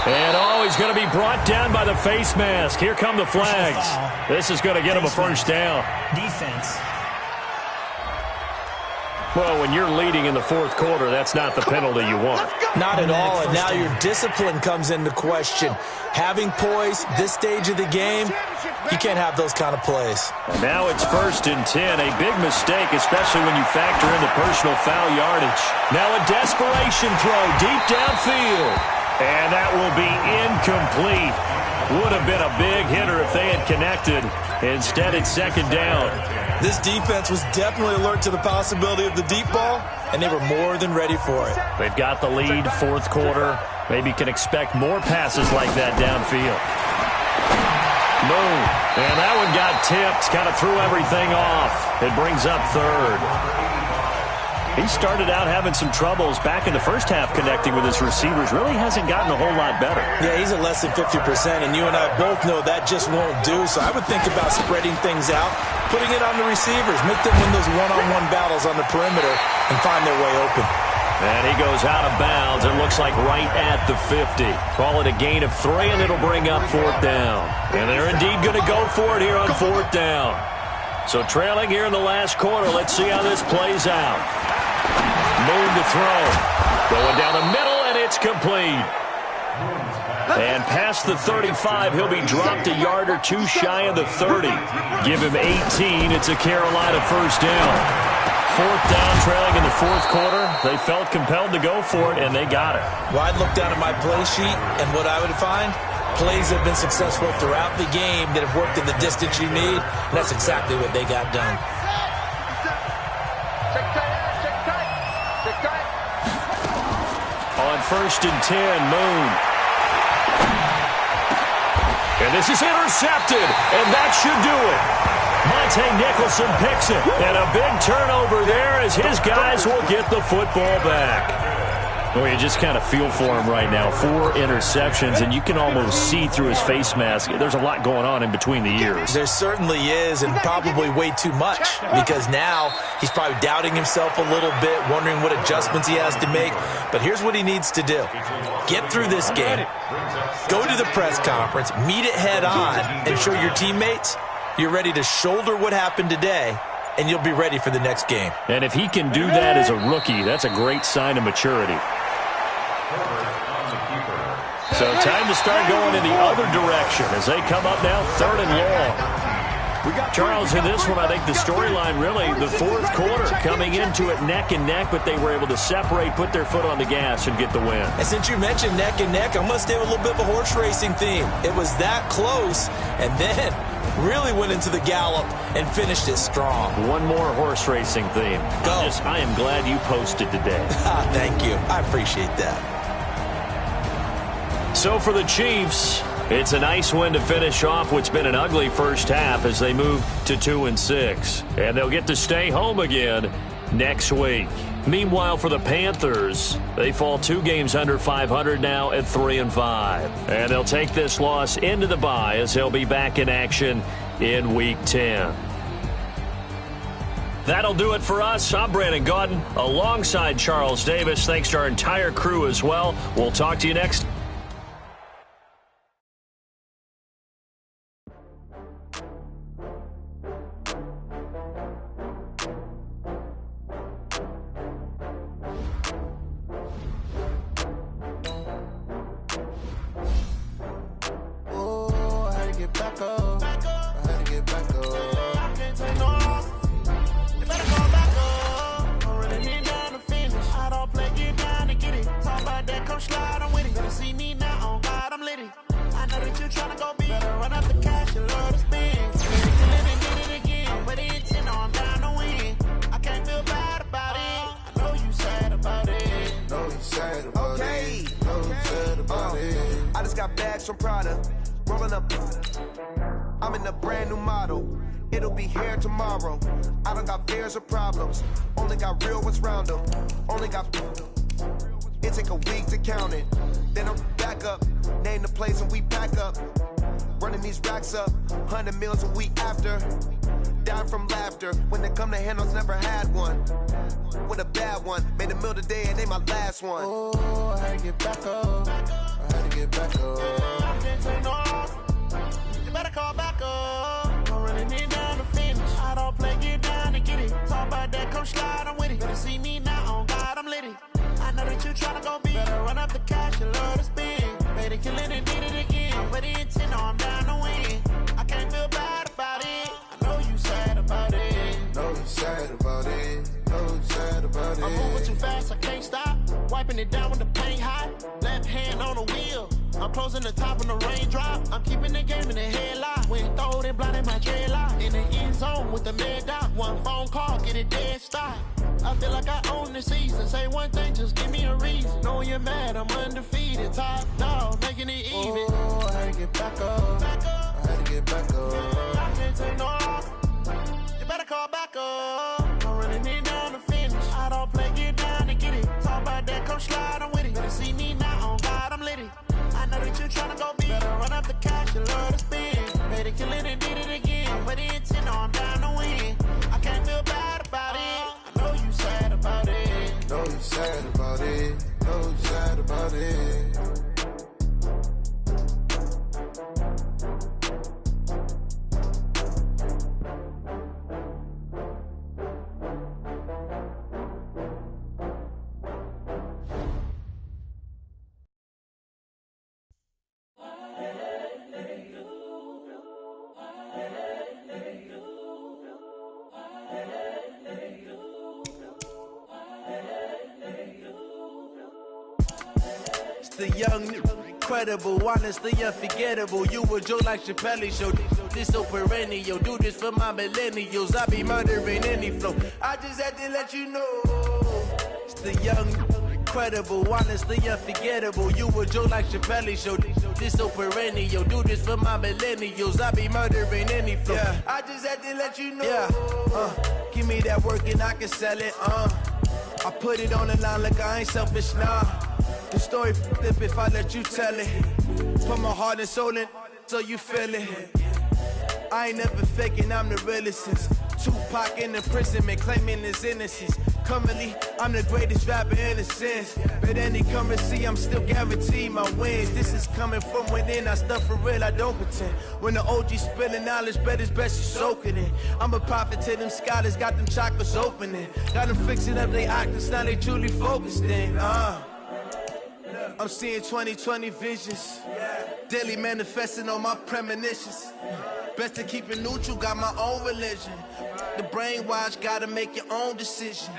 And, he's going to be brought down by the face mask. Here come the flags. This is going to get him a 1st down. Defense. Well, when you're leading in the 4th quarter, that's not the penalty you want. Not at all, and now your discipline comes into question. Having poise this stage of the game, you can't have those kind of plays. And now it's 1st and 10, a big mistake, especially when you factor in the personal foul yardage. Now a desperation throw deep downfield, and that will be incomplete. Would have been a big hitter if they had connected. Instead, it's 2nd down. This defense was definitely alert to the possibility of the deep ball, and they were more than ready for it. They've got the lead, 4th quarter. Maybe can expect more passes like that downfield. Boom. And that one got tipped. Kind of threw everything off. It brings up 3rd. He started out having some troubles back in the first half connecting with his receivers. Really hasn't gotten a whole lot better. Yeah, he's at less than 50%, and you and I both know that just won't do. So I would think about spreading things out, putting it on the receivers, make them win those one-on-one battles on the perimeter and find their way open. And he goes out of bounds. It looks like right at the 50. Call it a gain of 3, and it'll bring up 4th down. And they're indeed going to go for it here on 4th down. So trailing here in the last quarter. Let's see how this plays out. Moon to throw. Going down the middle, and it's complete. And past the 35, he'll be dropped a yard or 2 shy of the 30. Give him 18. It's a Carolina 1st down. 4th down, trailing in the 4th quarter. They felt compelled to go for it, and they got it. Well, I'd look down at my play sheet, and what I would find, plays have been successful throughout the game that have worked in the distance you need, and that's exactly what they got done. On 1st and 10, Moon. And this is intercepted, and that should do it. Monte Nicholson picks it, and a big turnover there as his guys will get the football back. Well, you just kind of feel for him right now. 4 interceptions, and you can almost see through his face mask. There's a lot going on in between the ears. There certainly is, and probably way too much, because now he's probably doubting himself a little bit, wondering what adjustments he has to make. But here's what he needs to do. Get through this game, go to the press conference, meet it head on, and show your teammates you're ready to shoulder what happened today, and you'll be ready for the next game. And if he can do that as a rookie, that's a great sign of maturity. So time to start going in the other direction as they come up now 3rd and long. Charles, in this one, I think the storyline really, the 4th quarter, coming into it neck and neck, but they were able to separate, put their foot on the gas, and get the win. And since you mentioned neck and neck, I'm going to stay with a little bit of a horse racing theme. It was that close, and then really went into the gallop and finished it strong. One more horse racing theme. Go. I am glad you posted today. Thank you. I appreciate that. So for the Chiefs, it's a nice win to finish off what's been an ugly first half as they move to 2-6. And they'll get to stay home again next week. Meanwhile, for the Panthers, they fall 2 games under 500 now at 3-5. And they'll take this loss into the bye as they'll be back in action in Week 10. That'll do it for us. I'm Brandon Gaudin alongside Charles Davis. Thanks to our entire crew as well. We'll talk to you next. Slide on with it. Better see you tryna go be. Better run up the cash and love to spend. Better kill it and get it again. But it's in, I'm down to win. I can't feel bad about it. I know you sad about it. Know you sad about it. Know you sad about it. I just got bags from Prada. Rolling up. I'm in a brand new model. It'll be here tomorrow. I don't got fears or problems. Only got real ones round them. Only got. It take a week to count it. Then I'm back up. Name the place and we pack up. Running these racks up. 100 meals a week after. Down from laughter. When they come to handles, never had one. With a bad one. Made a meal today and they my last one. Oh, I had to get back up. I had to get back up. I can't take no off. You better call back up. I'm running it down to finish. I don't play, get down and get it. Talk about that, come slide, I'm with it. Better see me now, on God, I'm lit it. I know that you tryna go be. Better run up the cash and love to spend. Better kill it and did it again. But it's in, I'm down to win. I can't feel bad about it. I know you sad about it. Know you sad about it. Know you sad about it. I'm moving too fast, I can't stop. Wiping it down when the paint hot. Left hand on the wheel. I'm closing the top when the raindrop. I'm keeping the game in the headlock. When throw it, blinding my dreadlock. In the end zone with the mad dot. One phone call, get it dead stop. I feel like I own the season. Say one thing, just give me a reason. Knowing you're mad, I'm undefeated. Top dog, making it even. Oh, I had to get back up. I had to get back up. I can't take no off. You better call back up. I'm running it down to finish. I don't play, get down and get it. Talk about that, come slide, I'm with it. Better see me now, on God, I'm lit it. I know that you tryna go be. Better run up the cash and love to spend. Better kill it and did it again. But it's in, I'm down to win. I can't feel bad about it. I know you sad about it. Know you sad about it. Know you sad about it. The young, incredible, honestly unforgettable. You a joke like Chappelle show. This so perennial. Do this for my millennials. I be murdering any flow. I just had to let you know. It's the young, incredible, honestly unforgettable. You a joke like Chappelle show. This so perennial. Do this for my millennials. I be murdering any flow. Yeah. I just had to let you know. Yeah. Give me that work and I can sell it. I put it on the line like I ain't selfish, nah. The story flip if I let you tell it. Put my heart and soul in so you feel it. I ain't never faking, I'm the realest since Tupac in imprisonment, claiming his innocence. Currently, I'm the greatest rapper in a sense. But any currency, I'm still guaranteed my wins. This is coming from within, I stuff for real, I don't pretend. When the OG spilling knowledge, bet it's best you soak it in. I'm a prophet to them scholars, got them chakras opening. Got them fixing up they octaves, now they truly focused in. I'm seeing 2020 visions. Daily manifesting on my premonitions. Best to keep it neutral, got my own religion. The brainwash, gotta make your own decision.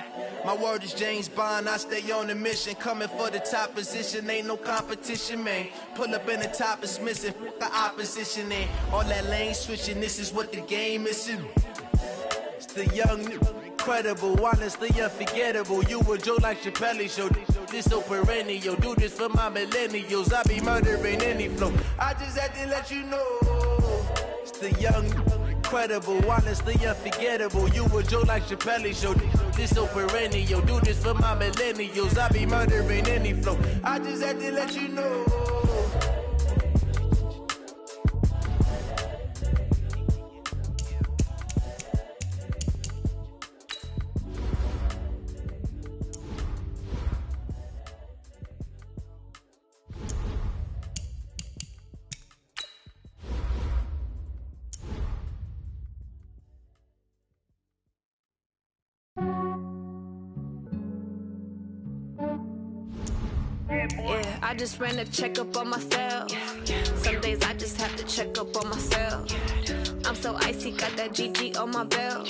My word is James Bond, I stay on the mission. Coming for the top position, ain't no competition, man. Pull up in the top is missing, the opposition in. All that lane switching, this is what the game is. It's the young, incredible, honestly unforgettable. You a joke like Chappelle show. This so perennial. Do this for my millennials. I be murdering any flow. I just had to let you know. It's the young, incredible, honestly unforgettable. You a joke like Chappelle show. This so perennial. Do this for my millennials. I be murdering any flow. I just had to let you know. Yeah, I just ran a checkup on myself. Some days I just have to check up on myself. I'm so icy, got that GG on my belt.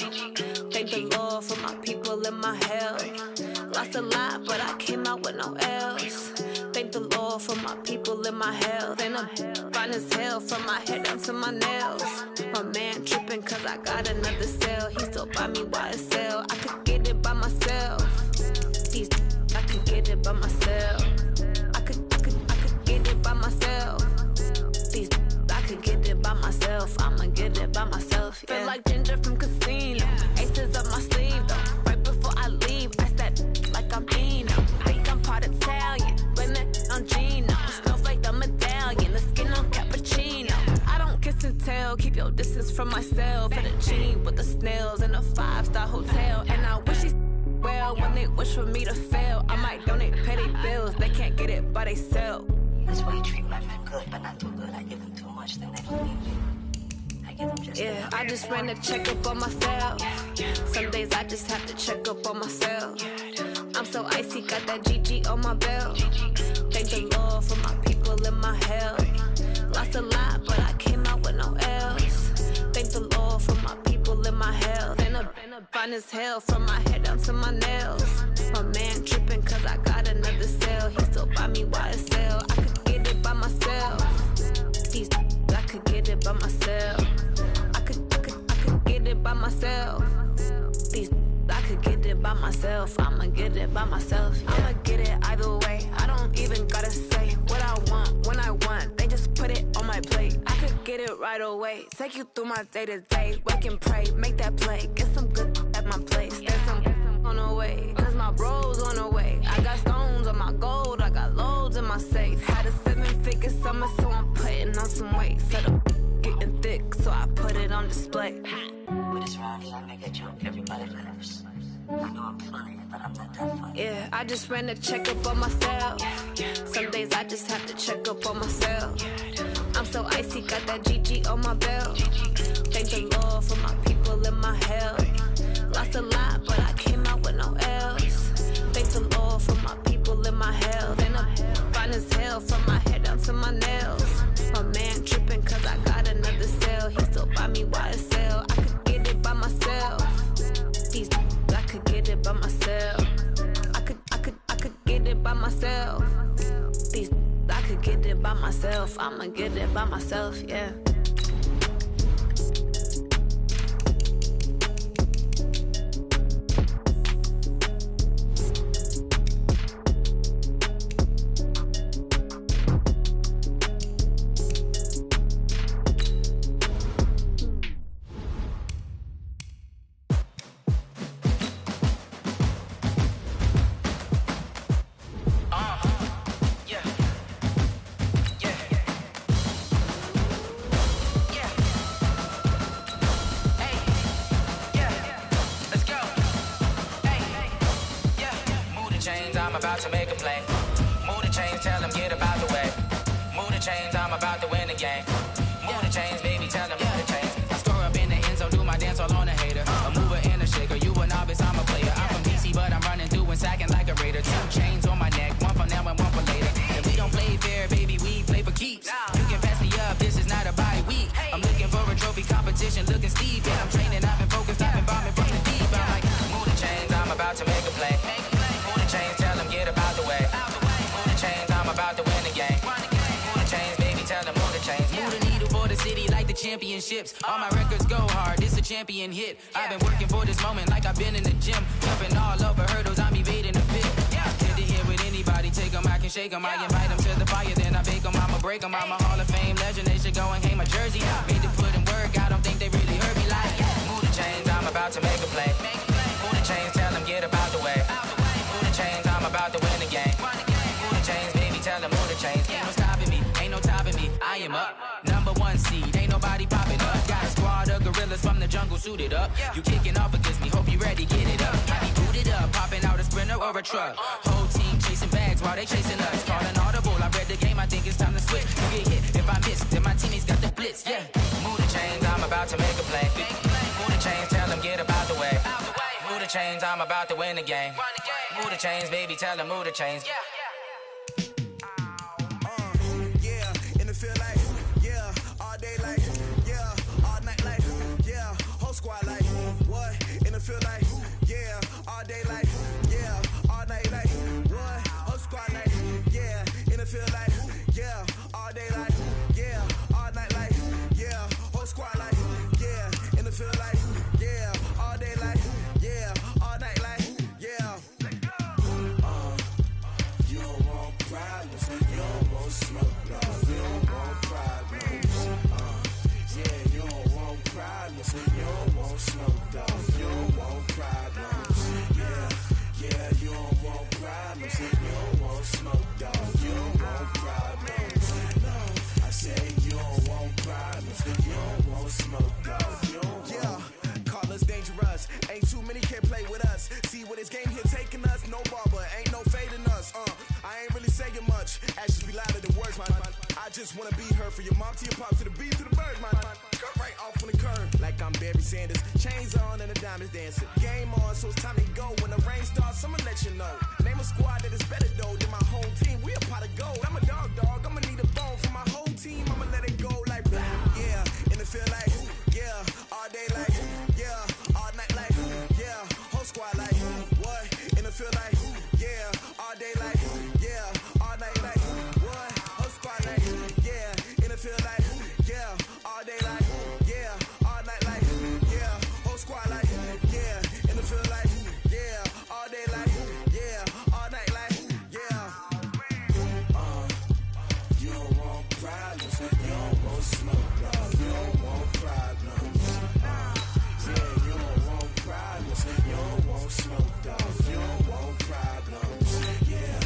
Thank the Lord for my people and my health. Lost a lot, but I came out with no else. Thank the Lord for my people and my health. And I'm fine as hell from my head down to my nails. My man tripping cause I got another cell. He still buy me YSL. I could get it by myself. These I could get it by myself. I could get it by myself. These I could get it by myself. I'ma get it by myself. Yeah. Feel like Ginger from Casino. Aces up my sleeve though. Right before I leave, I said like I'm Eno. Think I'm part Italian. Blame it on Gino. Snowflake the medallion. The skin on cappuccino. I don't kiss and tell. Keep your distance from myself. For the genie with the snails in a 5-star hotel. And I wish he's well when they wish for me to fail. I might donate petty bills. They can't get it by they sell. That's why you treat my men good, but not too good. I give them too much, then they don't need me. I give them just enough. I just ran a checkup on myself. Some days I just have to check up on myself. I'm so icy, got that GG on my belt. Thank the Lord for my people in my hell. Lost a lot, but I came out with no L's. Thank the Lord for my people in my hell. Been a fine as hell from my head down to my nails. My man tripping cause I got another cell. He still buy me YSL. I could get it by myself. These I could get it by myself. I could get it by myself. These I could get it by myself. I'ma get it by myself. Yeah. I'ma get it either way. I don't even gotta say what I want when I want. They just put it on my plate. I could get it right away. Take you through my day to day. Wake and pray, make that play. Get some good at my place. There's some on the way. Cause my bros on the way. I got stones on my gold. I got loads in my safe. Had a 7-figure summer, so I'm putting on some weight. Set up getting thick, so I put it on display. With this round here, I make a joke, everybody laughs. I know I'm funny, but I'm not that funny. Yeah, I just ran a checkup on myself. Some days I just have to check up on myself. I'm so icy, got that GG on my belt. Thank the Lord for my people in my hell. Lost a lot, but I came out with no L's. Thank the Lord for my people in my hell. Then I'm fine as hell from my head down to my nails. My man tripping cause I got another cell. He still buy me YSL. I could get it by myself. These I could get it by myself. I could get it by myself. These I could get it by myself. I'ma get it by myself, yeah. About to make a play. Move the chains, tell them get about the way. Move the chains, I'm about to win the game. Move the chains, baby, tell them move the chains. I score up in the end zone, do my dance all on a hater. A mover and a shaker, you a novice, I'm a player. I'm from DC, but I'm running through and sacking like a raider. 2 chains on my neck, one for now and one for later. If we don't play fair, baby, we play for keeps. You can pass me up, this is not a bye week. I'm looking for a trophy competition, looking steep. And I'm training, I've been focused, I've been bombing from the deep. I'm like, move the chains, I'm about to make a play. Move the chains, tell them get about the way. Move the chains, I'm about to win the game. Move the chains, baby, tell them move the chains. Move the needle for the city like the championships. All my records go hard, this a champion hit. I've been working for this moment like I've been in the gym. Jumping all over hurdles, I'm evading the pit. Hit to hit with anybody, take them, I can shake them. I invite them to the fire, then I bake them, I'ma break them. I'm a Hall of Fame legend, they should go and hang my jersey. Made to put in work, I don't think they really heard me like. Move the chains, I'm about to make a play. Move the chains, tell them get about the way. Move the chains, I'm about to win the game. Move the chains, baby, tell them move the chains. Ain't no stopping me, ain't no topping me. I am up, #1 seed, ain't nobody popping up. Got a squad of gorillas from the jungle suited up. You kicking off against me, hope you ready, get it up. I be booted up, popping out a sprinter or a truck. Whole team chasing bags while they chasing us. Calling audible, I read the game, I think it's time to switch. You get hit, if I miss, then my teammates got the blitz, yeah. Move the chains, I'm about to make a play. Move the chains, tell them get about the way. Move the chains, I'm about to win the game. Move the chains, baby, tell them move the chains. Yeah, in the field like, yeah, all day like, yeah, all night like, yeah, whole squad like, what? In the field like, yeah, all day like, yeah, all night like, what? Whole squad like, yeah, in the field like, yeah, all day like, yeah, saying much. Actions be louder than words, man. I just wanna be her for your mom to your pop to the beat to the bird, man. Cut right off on the curb, like I'm Barry Sanders. Chains on and the diamonds dancing. Game on, so it's time to go. When the rain starts, I'ma let you know. Name a squad that is better though than my home team. We a pot of gold. I'm a dog. I'ma need a bone for my whole team. I'ma let it go like yeah, and it feel like yeah, all day like yeah, all night like yeah, whole squad like what? And it feel like yeah, all day like yeah, all night like what? Whole squad like yeah, and it feel like yeah, all day like yeah, all night like yeah, whole squad like yeah, and it feel like yeah, all day like yeah, all night like yeah. You don't want problems, you don't want smoke, you don't want problems. Yeah, you don't want problems, you don't want smoke, you don't want problems. Yeah,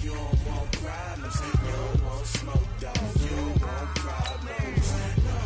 you don't want problems, you don't want smoke, you don't want problems. No,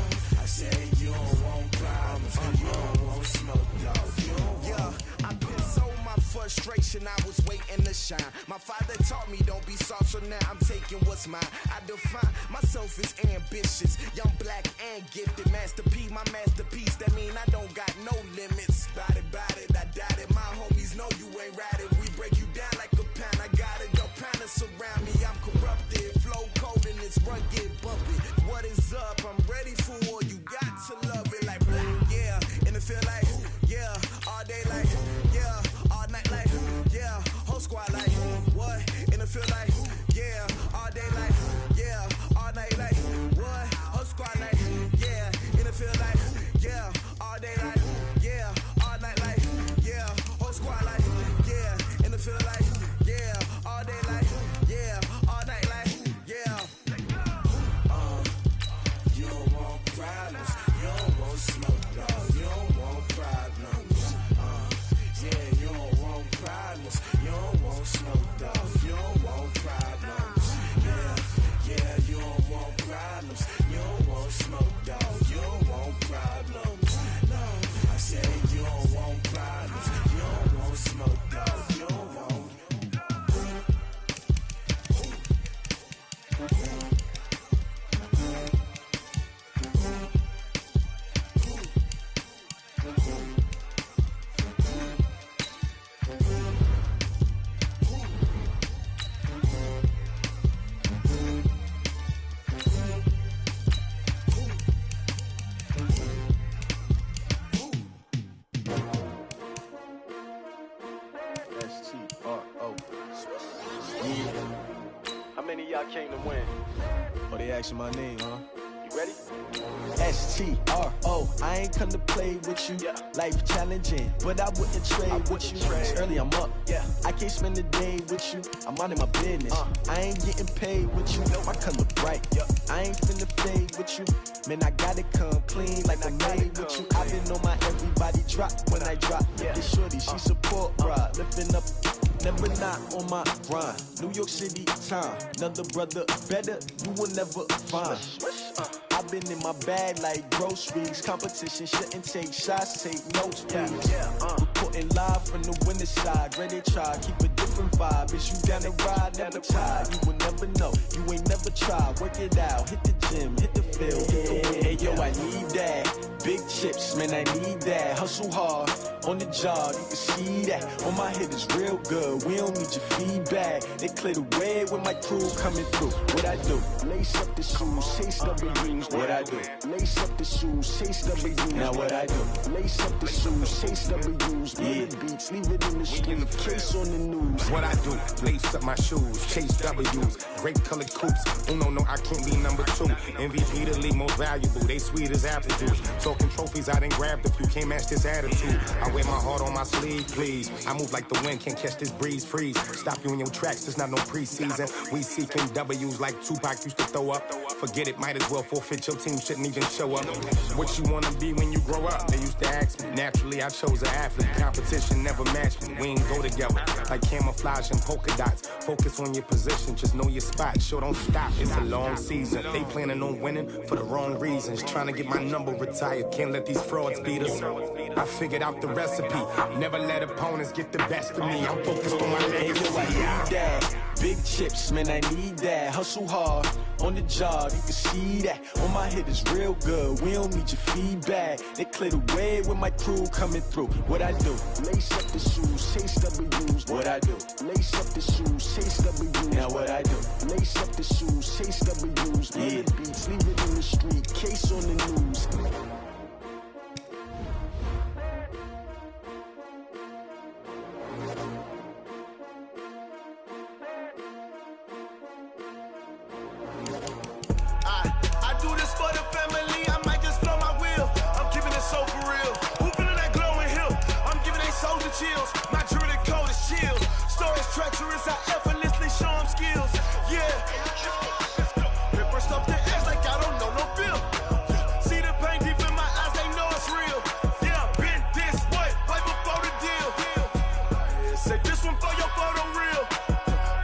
I said you don't want problems, you don't want smoke, you don't want. Yeah, I've been so my frustration, I was waiting to shine. My father taught me don't be soft, so now I'm taking what's mine. I define myself as ambitious, young, black, and gifted. Master P, my masterpiece. That mean I don't got no limits. Bout it, I doubt it. My homies know you ain't ratted. We break you down like a pound. I got it, don't pound us around me. I'm corrupted, flow cold and it's rugged, bumpy. What is up? I'm ready for war. You got to love it like black, yeah. And it feel like yeah, all day like yeah, all night like yeah, whole squad like what? And it feel like yeah, all day like yeah, all night like what? Whole squad like yeah, and it feel like yeah, all day like yeah, all night like yeah, whole squad like yeah, and it feel like yeah, all day like yeah, all night like yeah. You don't want problems, you don't want smoke, no, you don't want problems. Yeah, you don't want problems, you don't want smoke, dog, you don't want problems. Yeah, you don't want problems, you don't want smoke, dog, you don't want problems. No, I said you don't want problems, you don't want smoke, dog, you don't want. How many of y'all came to win? Oh, they asking my name, huh? You ready? S-T-R-O, I ain't come to play with you. Life challenging, but I wouldn't trade with you. It's early, I'm up. I can't spend the day with you. I'm minding my business. I ain't getting paid with you. My color bright. I ain't finna fade with you. Man, I gotta come clean like I made with you. I've been on my everybody drop when I drop. This shorty, she support ride. Lifting up, never not on my grind. New York City time. Another brother better, you will never find. I've been in my bag like groceries. Competition shouldn't take shots, take notes, please. Reporting live from the winter side. Ready to try, keep a different vibe. Is you down the ride, never try. You will never know, you ain't never tried. Work it out, hit the gym, hit the field, hit the wind. Hey yo, I need that. Big chips, man, I need that. Hustle hard, on the job, you can see that. On my head is real good, we don't need your feedback. They clear the way when my crew coming through. What I do? Lace up the shoes, chase W's. What I do? Lace up the shoes, chase W's. Now what I do? Lace up the shoes, chase W's. Million beats, leave it in the street, case on the news. What I do? Lace up my shoes, chase W's. Great colored coops. Oh no, I can't be number 2. MVP the league most valuable. They sweet as apple juice. Talking trophies, I done grabbed a few. Can't match this attitude. I wear my heart on my sleeve, please. I move like the wind, can't catch this breeze. Freeze. Stop you in your tracks. There's not no preseason. We seeking W's like Tupac used to throw up. Forget it, might as well forfeit. Your team shouldn't even show up. What you wanna be when you grow up? They used to ask me. Naturally, I chose an athlete. Competition never matched me. We ain't go together like camouflage and polka dots. Focus on your position, just know your spot. Show don't stop. It's a long season. They planning on winning for the wrong reasons. Trying to get my number retired. Can't let these frauds beat us. I figured out the recipe. Never let opponents get the best of me. I'm focused on my legacy. I need that. Big chips, man, I need that. Hustle hard on the job, you can see that. On my head is real good, we don't need your feedback. They clear the way with my crew coming through. What I do? Lace up the shoes, chase W's. What I do? Lace up the shoes, chase W's. Now what I do? Lace up the shoes, chase W's. Yeah. Beats, leave it in the street, case on the news. I do this for the family, I might just blow my wheel. I'm keeping it so for real. Who feeling that glowing hill? I'm giving they soldier chills. My jewelry code is chill. Stories treacherous, I effortlessly show them skills. Yeah. Ripper stuff the edge like I don't know no feel. See the pain deep in my eyes, they know it's real. Yeah, been this way, right before the deal. Say this one for your photo real.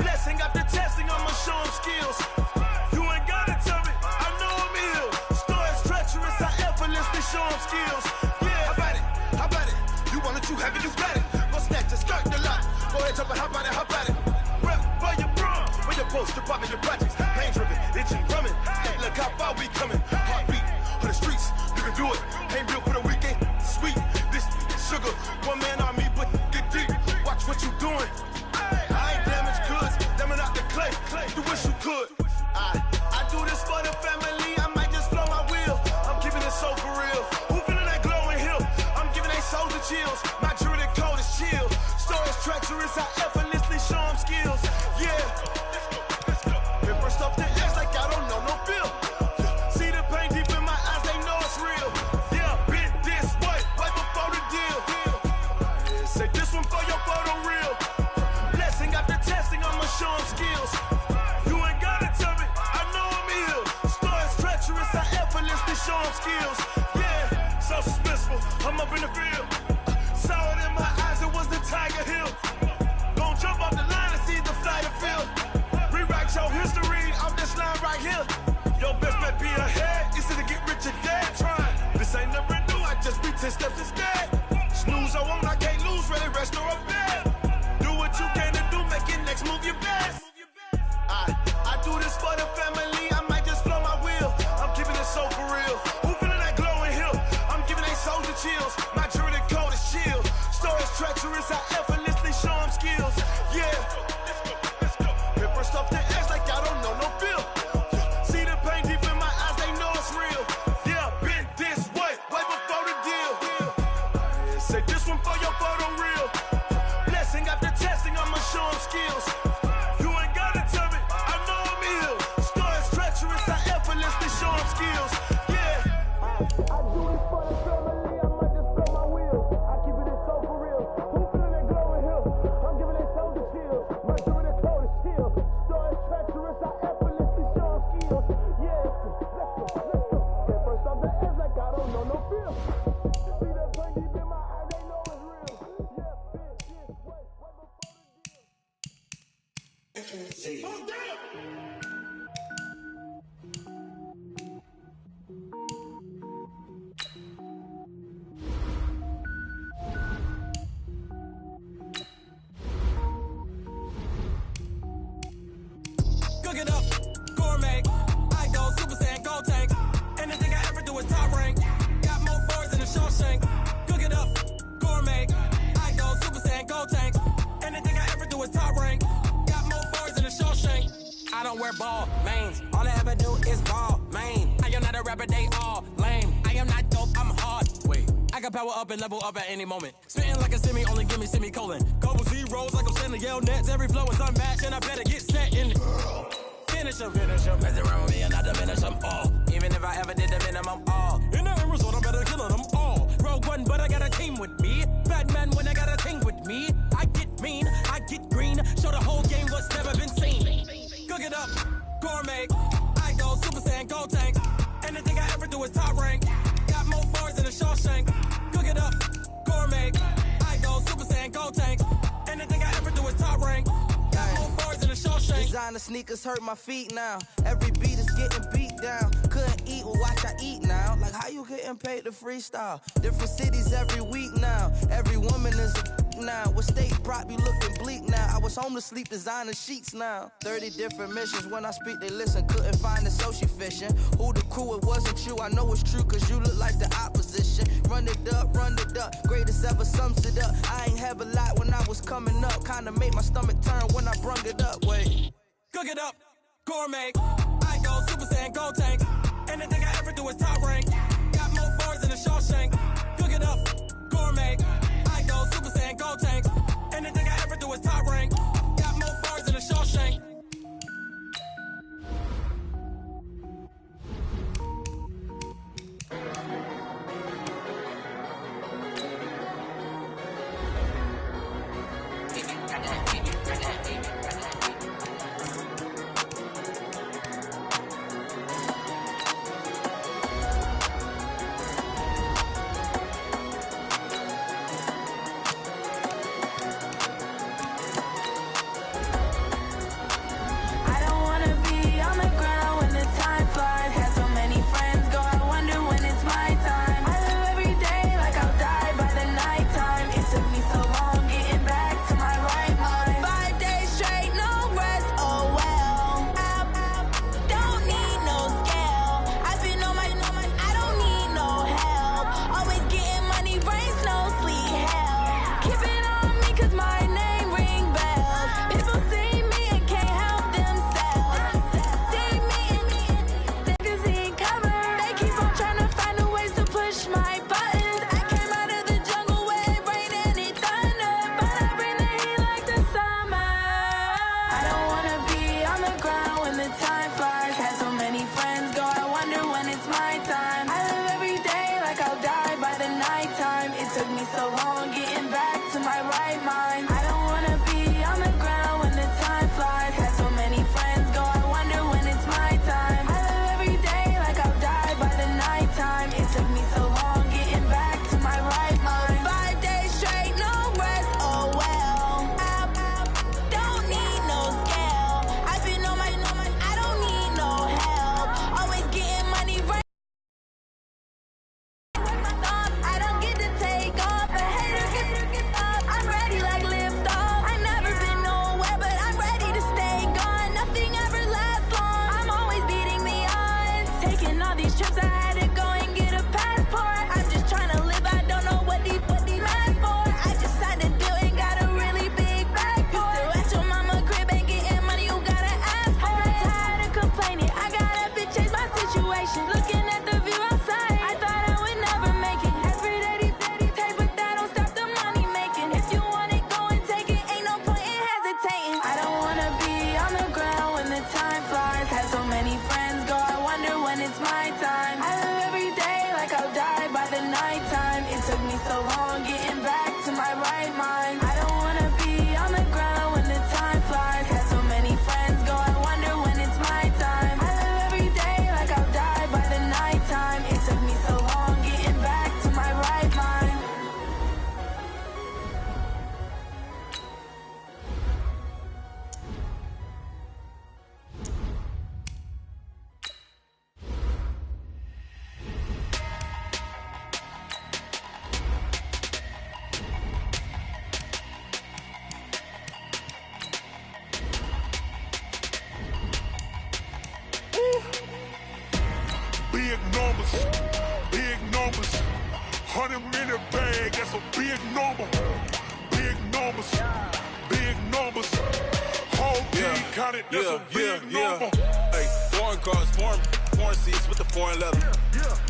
Blessing after testing, I'ma show them skills. You ain't gotta tell me, I know I'm ill. Stories treacherous, I effortlessly show them skills. Yeah, how about it? You want it, you have it, you got it. Go snatch it, start the lot. Go ahead, jump it, how about it? Rep for your bro, when you're supposed to pop in your projects. Pain driven, itching, drumming. Hey, look how far we coming. Heartbeat on the streets, you can do it. Ain't built for the weekend, sweet. This sugar, one man army, but get deep. Watch what you doing. I ain't damaged goods, damn out the clay. You wish you could. I do this for the family, I might just blow my wheel. I'm keeping it so for real. Who feeling that glowing hill? I'm giving they soldier chills. My jewelry code is chill. Stories treacherous, I effortlessly show them skills. Yeah. Ripper stuff the edge like I don't know no feel. See the pain deep in my eyes, they know it's real. Yeah, been this way, right before the deal. Say this one for your photo real. Blessing after testing, I'ma show them skills. You ain't gotta tell me, I know I'm ill. Stories treacherous, I effortlessly show them skills. Yeah, so suspenseful, I'm up in the field. Saw it in my eyes, it was the Tiger Hill. Don't jump off the line and see the flight of field. Rewrite your history off this line right here. Your best bet be ahead, easy to get rich or dead. Trying, this ain't never new, I just be 10 steps instead. Snooze I won't, I can't lose, ready, rest or a bed. Do what you can to do, make it next move your best. I do this for the family, I might just blow my wheel. I'm keeping it so for real. Who feeling that glowing hill? I'm giving they soldier chills. My jewelry code is chill. Stories treacherous, I effortlessly show them skills. Yeah. Ripper stuff the edge like I don't know no feel. See the pain deep in my eyes, they know it's real. Yeah, been this way, right before the deal. Say this one for your photo real. Blessing after testing, I'ma show them skills. You ain't gotta tell me, I know I'm ill. Stories treacherous, I effortlessly show them skills. Yeah. I do it for the family, I might just blow my wheel. I keep it so for real. Who feeling that glowing hill? I'm giving they soldier chills. My jewelry code is chill. Stories treacherous, I effortlessly show them skills. Yeah, let's go. Get first off the edge like I don't know no feel. See that pain deep in my eyes, they know it's real. Yeah, bitch, this way, right before the deal. Oh, damn! Cook it up, gourmet. I go Super Saiyan, gold tank. Anything I ever do is top rank. Got more boards than a Shawshank. Cook it up, gourmet. I go Super Saiyan, gold tank. Anything I ever do is top rank. Got more boards than a Shawshank. I don't wear ball mains. All I ever do is ball main. I am not a rapper, they all lame. I am not dope, I'm hard. Wait, I got power up and level up at any moment. Spitting like a semi, only give me semicolon. Couple zeros like I'm sending yell nets. Every flow is unmatched and I better get set in. Finish them, mess around with me and I diminish them all. Even if I ever did the minimum all. In the end result, I'm better killing them all. Rogue One, but I got a team with me. Batman when I got a team with me. I get mean, I get green. Show the whole game what's never been seen. Cook it up, gourmet. I go Super Saiyan, gold tank. Anything I ever do is top rank. Got more bars than a Shawshank. Cook it up, gourmet. I go Super Saiyan, gold tank. Anything I ever do is top rank. Got more bars than a Shawshank. Designer sneakers hurt my feet now. Every beat is getting beat down. Couldn't eat, well, watch I eat now. Like, how you getting paid to freestyle? Different cities every week now. Every woman is a now. What state prop you looking bleak now? I was homeless, sleep designer sheets now. 30 different missions. When I speak, they listen. Couldn't find the social fishing. Who the crew? It wasn't you. I know it's true, cause you look like the opposition. Run it up, greatest ever sums it up. I ain't have a lot when I was coming up. Kinda made my stomach turn when I brung it up. Wait. Cook it up, gourmet. I go Super Saiyan, gold tank. Anything I ever do is top rank. Got more bars than a Shawshank. Cook it up, gourmet. I go Super Saiyan, gold tank. Anything I ever do is top rank. Got more bars than a Shawshank. Big numbers, 100 in the bag, that's a big number. Big numbers, whole team counted, that's a big number. Hey, foreign cars, foreign seats with the foreign leather.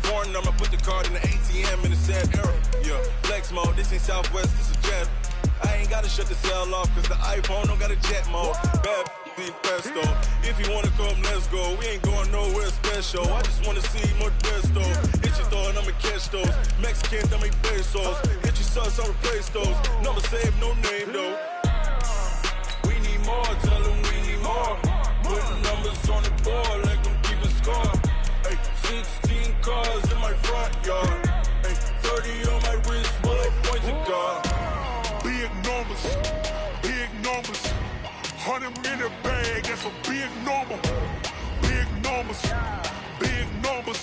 Foreign number, put the card in the ATM in the sad era. Yeah, flex mode, this ain't Southwest, this is Jet. I ain't gotta shut the cell off, cause the iPhone don't got a jet mode. Bad pesto. If you wanna come, let's go. We ain't going nowhere special. I just wanna see more pesto. Hit your thought, I'ma catch those. Mexican, dummy pesos. Hit your sus, I'll replace those. Number save, no name though. We need more, tell them we need more. Putting numbers on the board, like them keeping score. Hey, 16 cars in my front yard. Hey, 30 on my wrist, bullet points to God. Big numbers, 100 in the bag, that's a big number. big numbers, big numbers.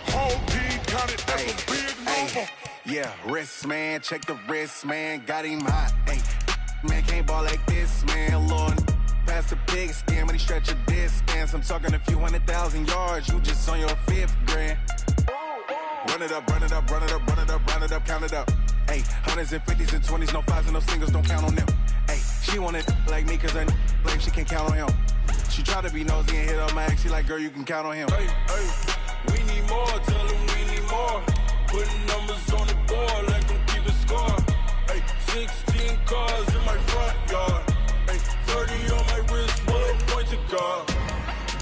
Whole team counted, that's a big number. Yeah, wrist, man, check the wrist, man, got him hot. Hey, man, can't ball like this, man, Lord. Past the big scam, but he stretch a distance. I'm talking a few 100,000 yards, you just on your 5th grand. Run it up, run it up, run it up, run it up, run it up, count it up. Hey, hundreds and 50s and 20s, no 5s and no singles, don't count on them. Hey, she wanted like me cause her like she can't count on him. She tried to be nosy and hit up my ex, she like, girl, you can count on him. Hey, hey, we need more, tell them we need more. Putting numbers on the board, like them keep a score. Hey, 16 cars in my front yard. Hey, 30 on my wrist, one point to guard.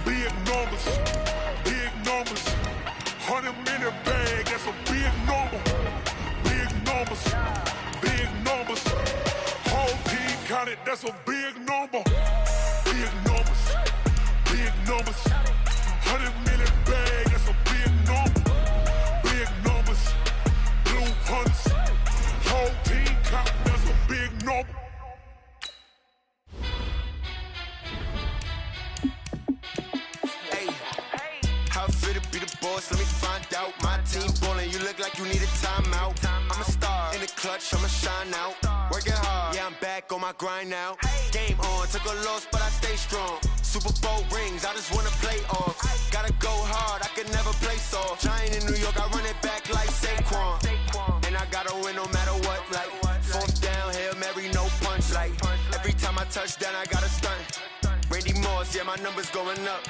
Big numbers, big numbers. 100 minute bag, that's a big number. Big numbers, big numbers. Whole team counted, that's a big number. Big numbers, big numbers. 100 minute bag, that's a big number. Big numbers, blue hunts. Whole team count, that's a big number. How fit to be the boss? Let me find out. My team ballin', you look like you need a timeout. I'm a star in the clutch, I'ma shine out. Working hard, yeah, I'm back on my grind now. Game on, took a loss, but I stay strong. Super Bowl rings, I just wanna play off. Gotta go hard, I could never play soft. Giant in New York, I run it back like Saquon. And I gotta win no matter what, like 4th down, Hail Mary, no punch. Like every time I touch down, I gotta stunt. Randy Moss, yeah, my numbers going up.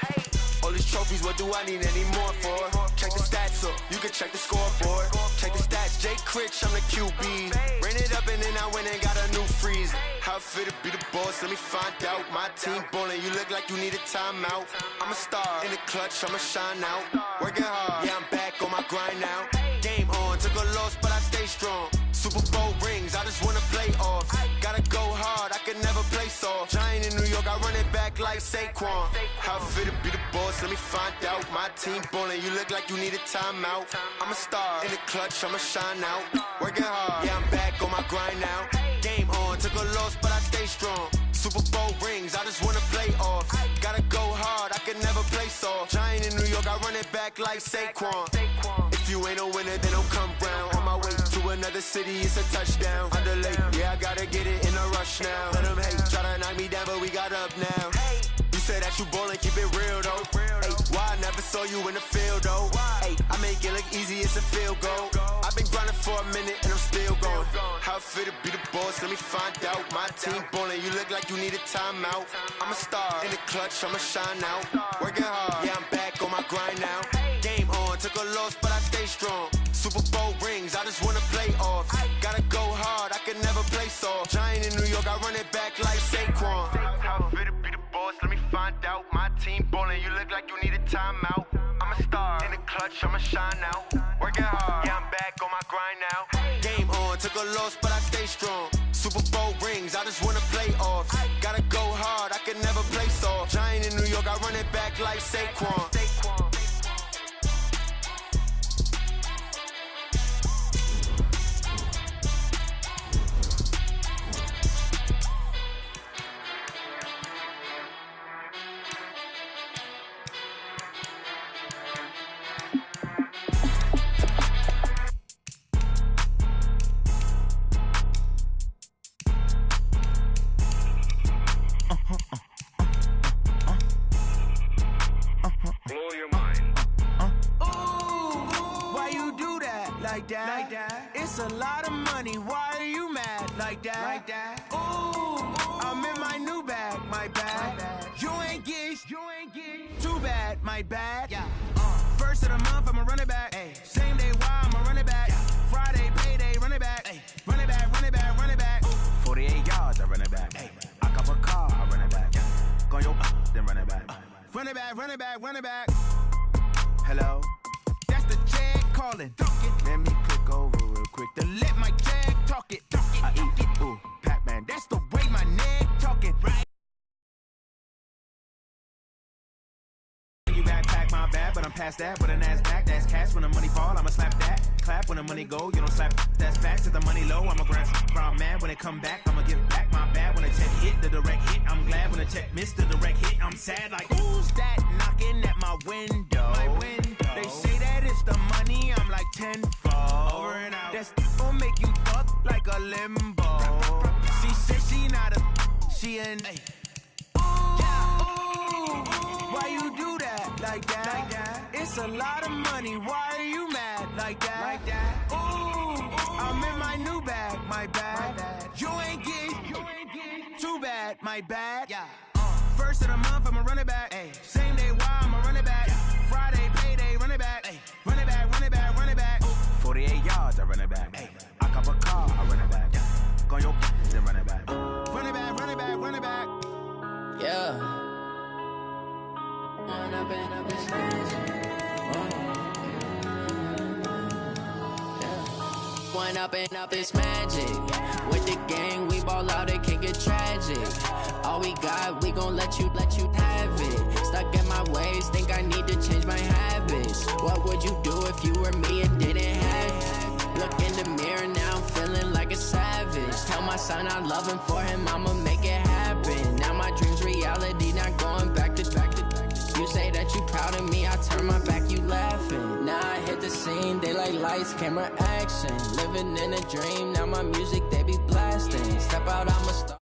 All these trophies, what do I need any more for? Check the stats up, you can check the scoreboard. Check the stats, Jay Critch, I'm the QB. Ran it up and then I went and got a new freeze. How fit to be the boss, let me find out. My team ballin', you look like you need a timeout. I'm a star in the clutch, I'ma shine out. Working hard, yeah, I'm back on my grind now. Game on, took a loss, but I stay strong. Super Bowl rings, I just wanna play off. Gotta go hard, I could never play soft. Giant in New York, I run it back like Saquon. How fit to be the boss, let me find out. My team ballin', you look like you need a timeout. I'm a star in the clutch, I'ma shine out. Working hard, yeah, I'm back on my grind now. Game on, took a loss, but I stay strong. Super Bowl rings, I just wanna play off. Gotta go hard, I could never play soft. Giant in New York, I run it back like Saquon. If you ain't a winner, then don't come round. On my way to another city, it's a touchdown. Underlay, yeah, I gotta get it in a rush now. Let them hate, try to knock me down, but we got up now. You say that you ballin', keep it real though. Hey, why I never saw you in the field though? Hey, I make it look easy, it's a field goal. I've been grinding for a minute and I'm still going. How fit to be the boss, let me find out. My team ballin', you look like you need a timeout. I'm a star in the clutch, I'ma shine out. Working hard, yeah, I'm back on my grind now. Game on, took a loss, but I stay strong. Super Bowl rings, I just wanna play off. Gotta go hard, I could never play soft. Giant in New York, I run it back like Saquon. How fit to be the boss, let me find out. My team ballin', you look like you need a timeout. I'm a star in the clutch, I'ma shine out. Working hard, yeah, I'm back on my grind now. Game on, took a loss, but I stay strong. Super Bowl rings, I just wanna play off. Gotta go hard, I could never play soft. Giant in New York, I run it back like Saquon. Like that. It's a lot of money. Why are you mad like that? Ooh, I'm in my new bag, my bad. You ain't get too bad, my bad. Yeah. First of the month, I'ma run it back. Ay. Same day, why I'ma run it back. Yeah. Friday, payday, run it back. Ay. Run it back, run it back, run it back. 48 yards, I run it back. Ay. I cop a car, I run it back. Yeah. Go yo, then run it back. Run it back, run it back, run it back. Hello? That's the check calling. Let me click over real quick to let my check talk it. I eat it, ooh, Pac-Man. That's the way my neck talking. Right. You backpack my bad, but but I'm past that. With an ass back, that's cash. When the money fall, I'ma slap that. Clap when the money go, you don't slap. That's facts. If the money low, I'ma grab from man. When it come back, I'ma give back my bad. When the check hit, the direct hit, I'm glad. When the check missed, the direct hit, I'm sad. Like, who's that knocking at my window? They say that it's the money, I'm like tenfold. Over and out. That's gon' make you fuck like a limbo. She said she not a, she an. Why you do that like that? It's a lot of money. Why are you mad like that? Ooh, I'm in my new bag, my bad. You ain't getting too bad, my bad. First of the month, I'ma run it back. Same day, why I'ma run it back. Friday, payday, run it back. Run it back, run it back, run it back. 48 yards, I run it back. I cop a car, I run it back. Go your then run it back. Run it back, run it back, run it back. Yeah. Run up and up this One up and up is magic. With the gang, we ball out, it can get tragic. All we got, we gon' let you have it. Stuck in my ways, think I need to change my habits. What would you do if you were me and didn't have it? Look in the mirror, now I'm feeling like a savage. Tell my son I love him, for him I'ma make it happen. Now my dream's reality, not going back to. You say that you proud of me, I turn my back, you laughing. Now I hit the scene, they like lights, camera, action. Living in a dream, now my music, they be blasting. Step out, I'm a star.